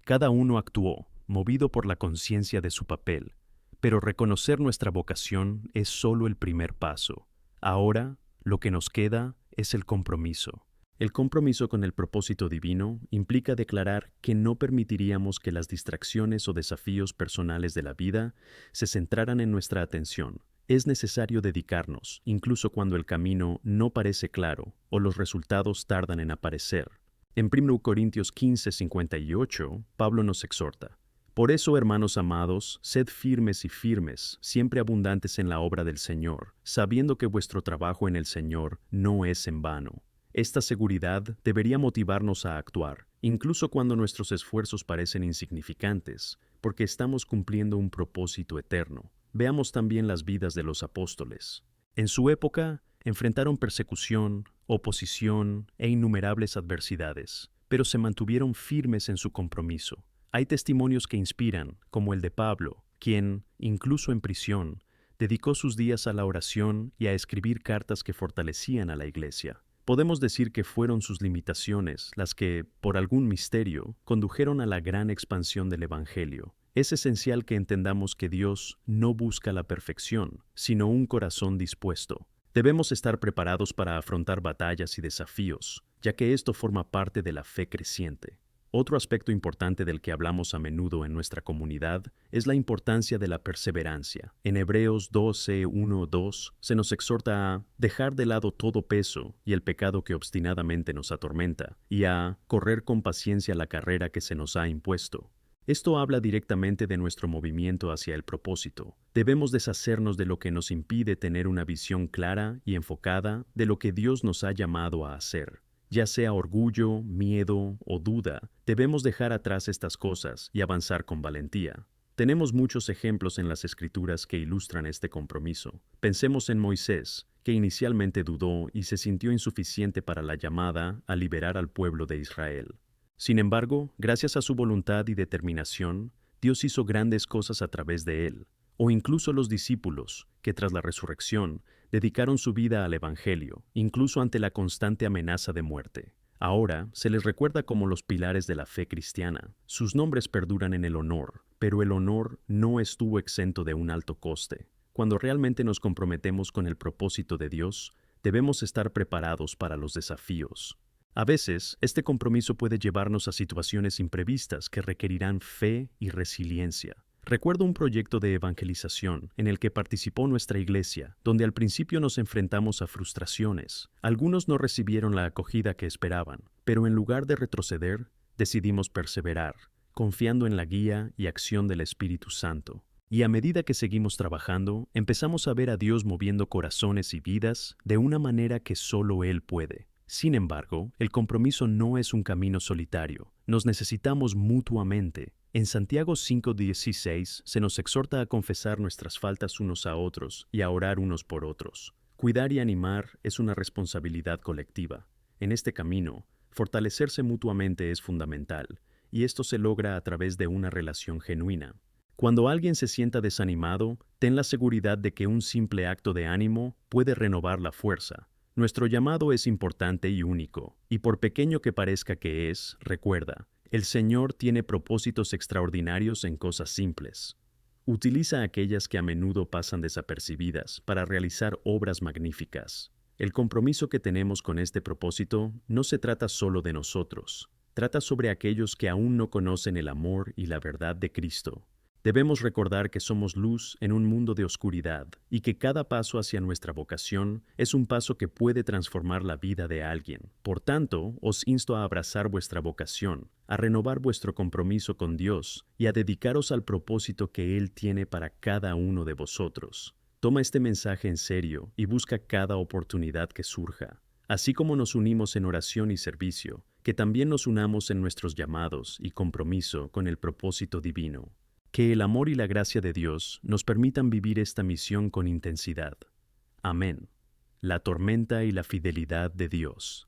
Cada uno actuó, movido por la conciencia de su papel, pero reconocer nuestra vocación es solo el primer paso. Ahora, lo que nos queda es el compromiso. El compromiso con el propósito divino implica declarar que no permitiríamos que las distracciones o desafíos personales de la vida se centraran en nuestra atención. Es necesario dedicarnos, incluso cuando el camino no parece claro o los resultados tardan en aparecer. En 1 Corintios 15, 58, Pablo nos exhorta: Por eso, hermanos amados, sed firmes y firmes, siempre abundantes en la obra del Señor, sabiendo que vuestro trabajo en el Señor no es en vano. Esta seguridad debería motivarnos a actuar, incluso cuando nuestros esfuerzos parecen insignificantes, porque estamos cumpliendo un propósito eterno. Veamos también las vidas de los apóstoles. En su época, enfrentaron persecución, oposición e innumerables adversidades, pero se mantuvieron firmes en su compromiso. Hay testimonios que inspiran, como el de Pablo, quien, incluso en prisión, dedicó sus días a la oración y a escribir cartas que fortalecían a la Iglesia. Podemos decir que fueron sus limitaciones las que, por algún misterio, condujeron a la gran expansión del Evangelio. Es esencial que entendamos que Dios no busca la perfección, sino un corazón dispuesto. Debemos estar preparados para afrontar batallas y desafíos, ya que esto forma parte de la fe creciente. Otro aspecto importante del que hablamos a menudo en nuestra comunidad es la importancia de la perseverancia. En Hebreos 12, 1, 2 se nos exhorta a dejar de lado todo peso y el pecado que obstinadamente nos atormenta, y a correr con paciencia la carrera que se nos ha impuesto. Esto habla directamente de nuestro movimiento hacia el propósito. Debemos deshacernos de lo que nos impide tener una visión clara y enfocada de lo que Dios nos ha llamado a hacer. Ya sea orgullo, miedo o duda, debemos dejar atrás estas cosas y avanzar con valentía. Tenemos muchos ejemplos en las Escrituras que ilustran este compromiso. Pensemos en Moisés, que inicialmente dudó y se sintió insuficiente para la llamada a liberar al pueblo de Israel. Sin embargo, gracias a su voluntad y determinación, Dios hizo grandes cosas a través de él, o incluso los discípulos, que tras la resurrección, dedicaron su vida al Evangelio, incluso ante la constante amenaza de muerte. Ahora se les recuerda como los pilares de la fe cristiana. Sus nombres perduran en el honor, pero el honor no estuvo exento de un alto coste. Cuando realmente nos comprometemos con el propósito de Dios, debemos estar preparados para los desafíos. A veces, este compromiso puede llevarnos a situaciones imprevistas que requerirán fe y resiliencia. Recuerdo un proyecto de evangelización en el que participó nuestra iglesia, donde al principio nos enfrentamos a frustraciones. Algunos no recibieron la acogida que esperaban, pero en lugar de retroceder, decidimos perseverar, confiando en la guía y acción del Espíritu Santo. Y a medida que seguimos trabajando, empezamos a ver a Dios moviendo corazones y vidas de una manera que solo Él puede. Sin embargo, el compromiso no es un camino solitario. Nos necesitamos mutuamente. En Santiago 5:16 se nos exhorta a confesar nuestras faltas unos a otros y a orar unos por otros. Cuidar y animar es una responsabilidad colectiva. En este camino, fortalecerse mutuamente es fundamental, y esto se logra a través de una relación genuina. Cuando alguien se sienta desanimado, ten la seguridad de que un simple acto de ánimo puede renovar la fuerza. Nuestro llamado es importante y único, y por pequeño que parezca que es, recuerda, el Señor tiene propósitos extraordinarios en cosas simples. Utiliza aquellas que a menudo pasan desapercibidas para realizar obras magníficas. El compromiso que tenemos con este propósito no se trata solo de nosotros, trata sobre aquellos que aún no conocen el amor y la verdad de Cristo. Debemos recordar que somos luz en un mundo de oscuridad y que cada paso hacia nuestra vocación es un paso que puede transformar la vida de alguien. Por tanto, os insto a abrazar vuestra vocación, a renovar vuestro compromiso con Dios y a dedicaros al propósito que Él tiene para cada uno de vosotros. Toma este mensaje en serio y busca cada oportunidad que surja. Así como nos unimos en oración y servicio, que también nos unamos en nuestros llamados y compromiso con el propósito divino. Que el amor y la gracia de Dios nos permitan vivir esta misión con intensidad. Amén. La tormenta y la fidelidad de Dios.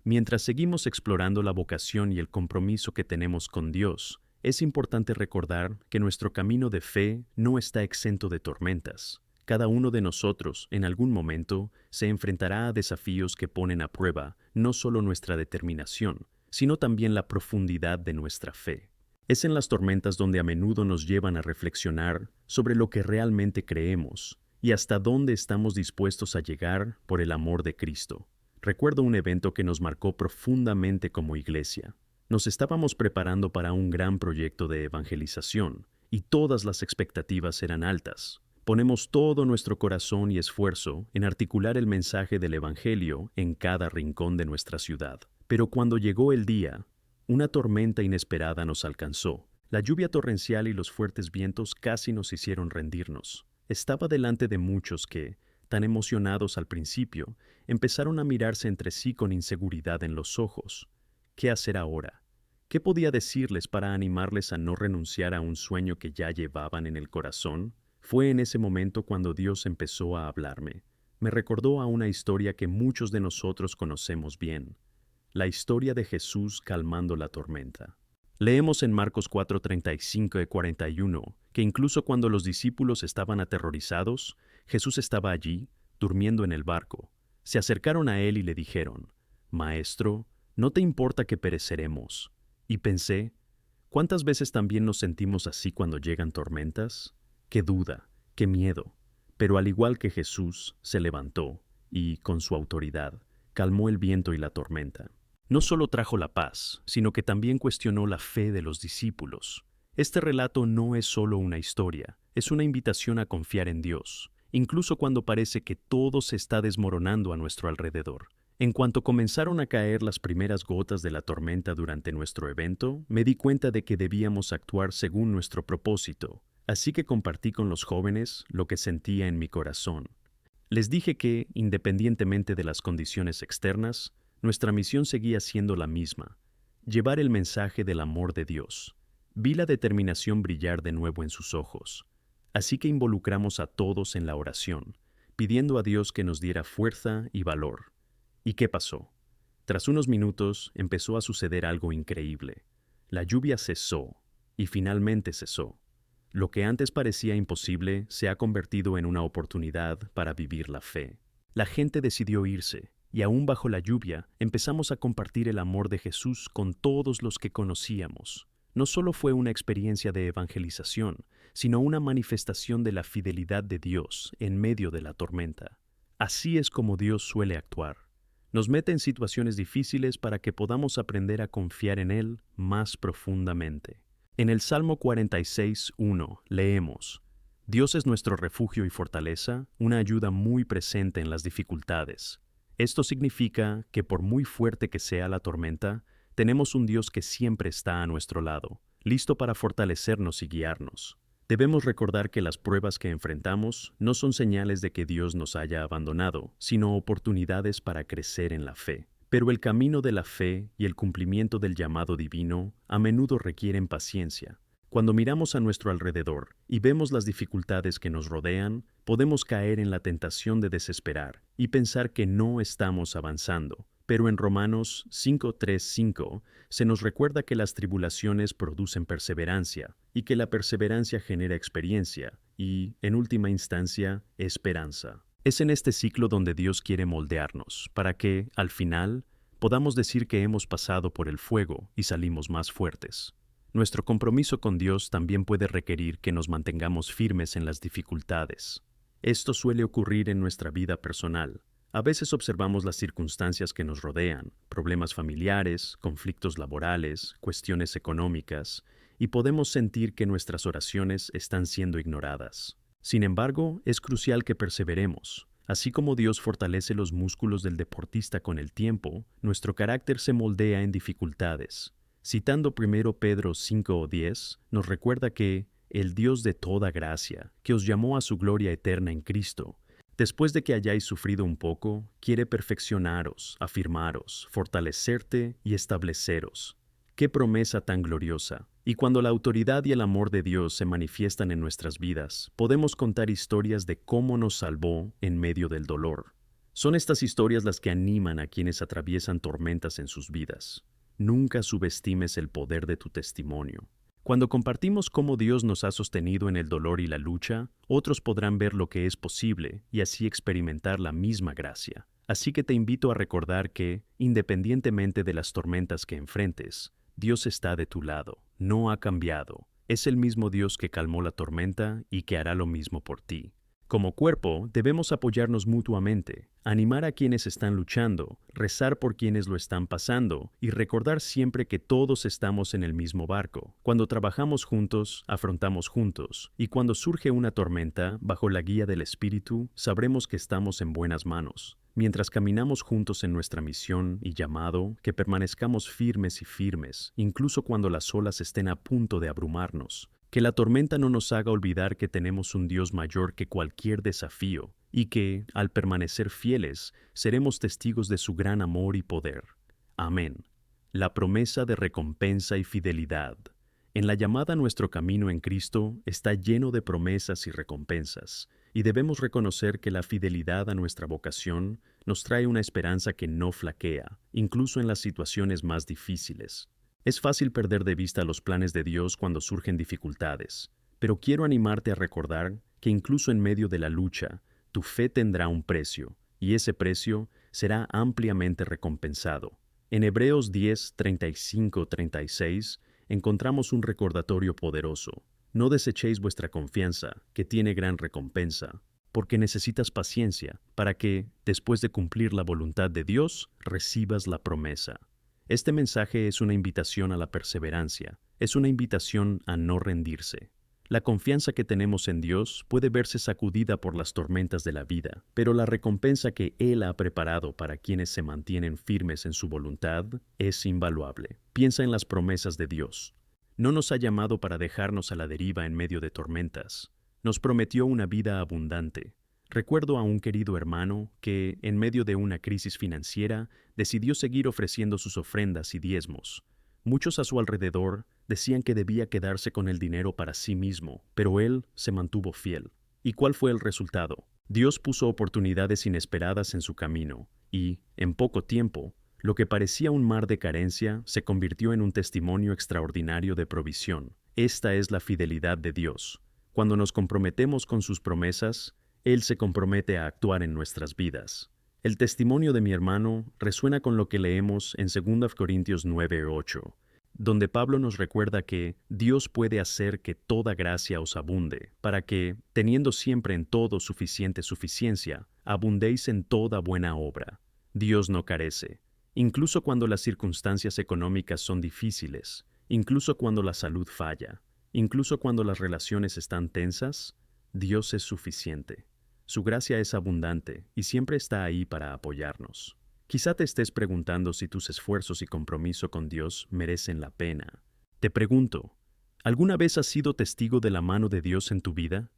Mientras seguimos explorando la vocación y el compromiso que tenemos con Dios, es importante recordar que nuestro camino de fe no está exento de tormentas. Cada uno de nosotros, en algún momento, se enfrentará a desafíos que ponen a prueba no solo nuestra determinación, sino también la profundidad de nuestra fe. Es en las tormentas donde a menudo nos llevan a reflexionar sobre lo que realmente creemos y hasta dónde estamos dispuestos a llegar por el amor de Cristo. Recuerdo un evento que nos marcó profundamente como iglesia. Nos estábamos preparando para un gran proyecto de evangelización y todas las expectativas eran altas. Ponemos todo nuestro corazón y esfuerzo en articular el mensaje del Evangelio en cada rincón de nuestra ciudad. Pero cuando llegó el día, una tormenta inesperada nos alcanzó. La lluvia torrencial y los fuertes vientos casi nos hicieron rendirnos. Estaba delante de muchos que, tan emocionados al principio, empezaron a mirarse entre sí con inseguridad en los ojos. ¿Qué hacer ahora? ¿Qué podía decirles para animarles a no renunciar a un sueño que ya llevaban en el corazón? Fue en ese momento cuando Dios empezó a hablarme. Me recordó a una historia que muchos de nosotros conocemos bien. La historia de Jesús calmando la tormenta. Leemos en Marcos 4:35 y 41 que incluso cuando los discípulos estaban aterrorizados, Jesús estaba allí, durmiendo en el barco. Se acercaron a él y le dijeron, «Maestro, ¿no te importa que pereceremos?» Y pensé, ¿cuántas veces también nos sentimos así cuando llegan tormentas? ¡Qué duda, qué miedo! Pero al igual que Jesús, se levantó y, con su autoridad, calmó el viento y la tormenta. No solo trajo la paz, sino que también cuestionó la fe de los discípulos. Este relato no es solo una historia, es una invitación a confiar en Dios, incluso cuando parece que todo se está desmoronando a nuestro alrededor. En cuanto comenzaron a caer las primeras gotas de la tormenta durante nuestro evento, me di cuenta de que debíamos actuar según nuestro propósito, así que compartí con los jóvenes lo que sentía en mi corazón. Les dije que, independientemente de las condiciones externas, nuestra misión seguía siendo la misma, llevar el mensaje del amor de Dios. Vi la determinación brillar de nuevo en sus ojos, así que involucramos a todos en la oración, pidiendo a Dios que nos diera fuerza y valor. ¿Y qué pasó? Tras unos minutos empezó a suceder algo increíble. La lluvia cesó, y finalmente cesó. Lo que antes parecía imposible se ha convertido en una oportunidad para vivir la fe. La gente decidió irse, y aún bajo la lluvia empezamos a compartir el amor de Jesús con todos los que conocíamos. No solo fue una experiencia de evangelización, sino una manifestación de la fidelidad de Dios en medio de la tormenta. Así es como Dios suele actuar. Nos mete en situaciones difíciles para que podamos aprender a confiar en Él más profundamente. En el Salmo 46:1 leemos, «Dios es nuestro refugio y fortaleza, una ayuda muy presente en las dificultades». Esto significa que por muy fuerte que sea la tormenta, tenemos un Dios que siempre está a nuestro lado, listo para fortalecernos y guiarnos. Debemos recordar que las pruebas que enfrentamos no son señales de que Dios nos haya abandonado, sino oportunidades para crecer en la fe. Pero el camino de la fe y el cumplimiento del llamado divino a menudo requieren paciencia. Cuando miramos a nuestro alrededor y vemos las dificultades que nos rodean, podemos caer en la tentación de desesperar y pensar que no estamos avanzando. Pero en Romanos 5:3-5 se nos recuerda que las tribulaciones producen perseverancia y que la perseverancia genera experiencia y, en última instancia, esperanza. Es en este ciclo donde Dios quiere moldearnos, para que, al final, podamos decir que hemos pasado por el fuego y salimos más fuertes. Nuestro compromiso con Dios también puede requerir que nos mantengamos firmes en las dificultades. Esto suele ocurrir en nuestra vida personal. A veces observamos las circunstancias que nos rodean, problemas familiares, conflictos laborales, cuestiones económicas, y podemos sentir que nuestras oraciones están siendo ignoradas. Sin embargo, es crucial que perseveremos. Así como Dios fortalece los músculos del deportista con el tiempo, nuestro carácter se moldea en dificultades. Citando 1 Pedro 5:10, nos recuerda que el Dios de toda gracia, que os llamó a su gloria eterna en Cristo, después de que hayáis sufrido un poco, quiere perfeccionaros, afirmaros, fortalecerte y estableceros. ¡Qué promesa tan gloriosa! Y cuando la autoridad y el amor de Dios se manifiestan en nuestras vidas, podemos contar historias de cómo nos salvó en medio del dolor. Son estas historias las que animan a quienes atraviesan tormentas en sus vidas. Nunca subestimes el poder de tu testimonio. Cuando compartimos cómo Dios nos ha sostenido en el dolor y la lucha, otros podrán ver lo que es posible y así experimentar la misma gracia. Así que te invito a recordar que, independientemente de las tormentas que enfrentes, Dios está de tu lado, no ha cambiado. Es el mismo Dios que calmó la tormenta y que hará lo mismo por ti. Como cuerpo, debemos apoyarnos mutuamente, animar a quienes están luchando, rezar por quienes lo están pasando y recordar siempre que todos estamos en el mismo barco. Cuando trabajamos juntos, afrontamos juntos, y cuando surge una tormenta, bajo la guía del Espíritu, sabremos que estamos en buenas manos. Mientras caminamos juntos en nuestra misión y llamado, que permanezcamos firmes y firmes, incluso cuando las olas estén a punto de abrumarnos. Que la tormenta no nos haga olvidar que tenemos un Dios mayor que cualquier desafío y que, al permanecer fieles, seremos testigos de su gran amor y poder. Amén. La promesa de recompensa y fidelidad. En la llamada a nuestro camino en Cristo está lleno de promesas y recompensas, y debemos reconocer que la fidelidad a nuestra vocación nos trae una esperanza que no flaquea, incluso en las situaciones más difíciles. Es fácil perder de vista los planes de Dios cuando surgen dificultades, pero quiero animarte a recordar que incluso en medio de la lucha, tu fe tendrá un precio, y ese precio será ampliamente recompensado. En Hebreos 10:35-36 encontramos un recordatorio poderoso. No desechéis vuestra confianza, que tiene gran recompensa, porque necesitas paciencia para que, después de cumplir la voluntad de Dios, recibas la promesa. Este mensaje es una invitación a la perseverancia, es una invitación a no rendirse. La confianza que tenemos en Dios puede verse sacudida por las tormentas de la vida, pero la recompensa que Él ha preparado para quienes se mantienen firmes en su voluntad es invaluable. Piensa en las promesas de Dios. No nos ha llamado para dejarnos a la deriva en medio de tormentas. Nos prometió una vida abundante. Recuerdo a un querido hermano que, en medio de una crisis financiera, decidió seguir ofreciendo sus ofrendas y diezmos. Muchos a su alrededor decían que debía quedarse con el dinero para sí mismo, pero él se mantuvo fiel. ¿Y cuál fue el resultado? Dios puso oportunidades inesperadas en su camino, y, en poco tiempo, lo que parecía un mar de carencia se convirtió en un testimonio extraordinario de provisión. Esta es la fidelidad de Dios. Cuando nos comprometemos con sus promesas, Él se compromete a actuar en nuestras vidas. El testimonio de mi hermano resuena con lo que leemos en 2 Corintios 9:8, donde Pablo nos recuerda que Dios puede hacer que toda gracia os abunde, para que, teniendo siempre en todo suficiente suficiencia, abundéis en toda buena obra. Dios no carece. Incluso cuando las circunstancias económicas son difíciles, incluso cuando la salud falla, incluso cuando las relaciones están tensas, Dios es suficiente. Su gracia es abundante y siempre está ahí para apoyarnos. Quizá te estés preguntando si tus esfuerzos y compromiso con Dios merecen la pena. Te pregunto, ¿alguna vez has sido testigo de la mano de Dios en tu vida?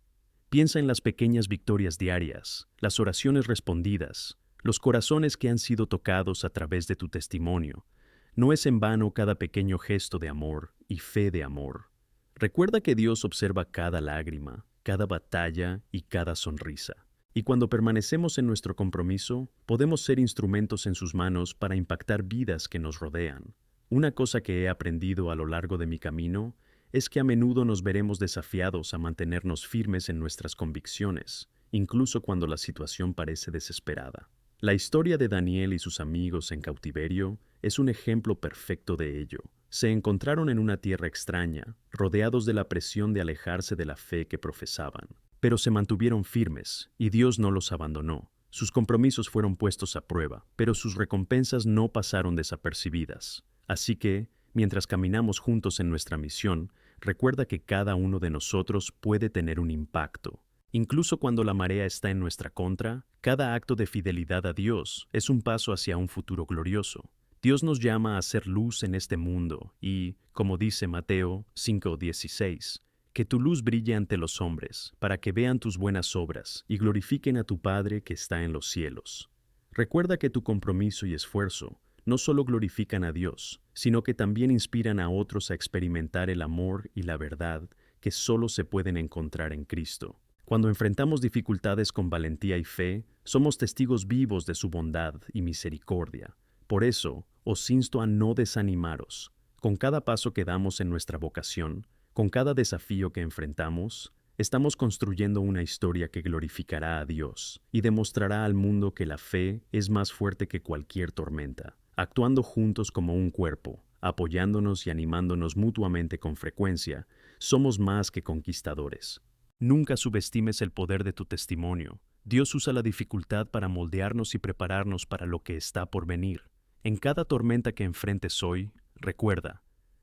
Piensa en las pequeñas victorias diarias, las oraciones respondidas, los corazones que han sido tocados a través de tu testimonio. No es en vano cada pequeño gesto de amor y fe de amor. Recuerda que Dios observa cada lágrima, cada batalla y cada sonrisa. Y cuando permanecemos en nuestro compromiso, podemos ser instrumentos en sus manos para impactar vidas que nos rodean. Una cosa que he aprendido a lo largo de mi camino es que a menudo nos veremos desafiados a mantenernos firmes en nuestras convicciones, incluso cuando la situación parece desesperada. La historia de Daniel y sus amigos en cautiverio es un ejemplo perfecto de ello. Se encontraron en una tierra extraña, rodeados de la presión de alejarse de la fe que profesaban. Pero se mantuvieron firmes, y Dios no los abandonó. Sus compromisos fueron puestos a prueba, pero sus recompensas no pasaron desapercibidas. Así que, mientras caminamos juntos en nuestra misión, recuerda que cada uno de nosotros puede tener un impacto. Incluso cuando la marea está en nuestra contra, cada acto de fidelidad a Dios es un paso hacia un futuro glorioso. Dios nos llama a hacer luz en este mundo y, como dice Mateo 5:16, que tu luz brille ante los hombres, para que vean tus buenas obras y glorifiquen a tu Padre que está en los cielos. Recuerda que tu compromiso y esfuerzo no solo glorifican a Dios, sino que también inspiran a otros a experimentar el amor y la verdad que solo se pueden encontrar en Cristo. Cuando enfrentamos dificultades con valentía y fe, somos testigos vivos de su bondad y misericordia. Por eso, os insto a no desanimaros. Con cada paso que damos en nuestra vocación, con cada desafío que enfrentamos, estamos construyendo una historia que glorificará a Dios y demostrará al mundo que la fe es más fuerte que cualquier tormenta. Actuando juntos como un cuerpo, apoyándonos y animándonos mutuamente con frecuencia, somos más que conquistadores. Nunca subestimes el poder de tu testimonio. Dios usa la dificultad para moldearnos y prepararnos para lo que está por venir. En cada tormenta que enfrentes hoy, recuerda,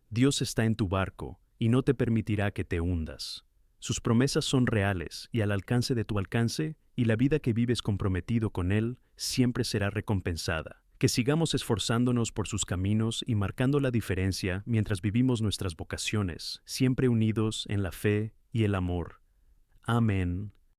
Dios está en tu barco y no te permitirá que te hundas. Sus promesas son reales y al alcance de tu alcance, y la vida que vives comprometido con Él siempre será recompensada. Que sigamos esforzándonos por sus caminos y marcando la diferencia mientras vivimos nuestras vocaciones, siempre unidos en la fe y el amor. Amén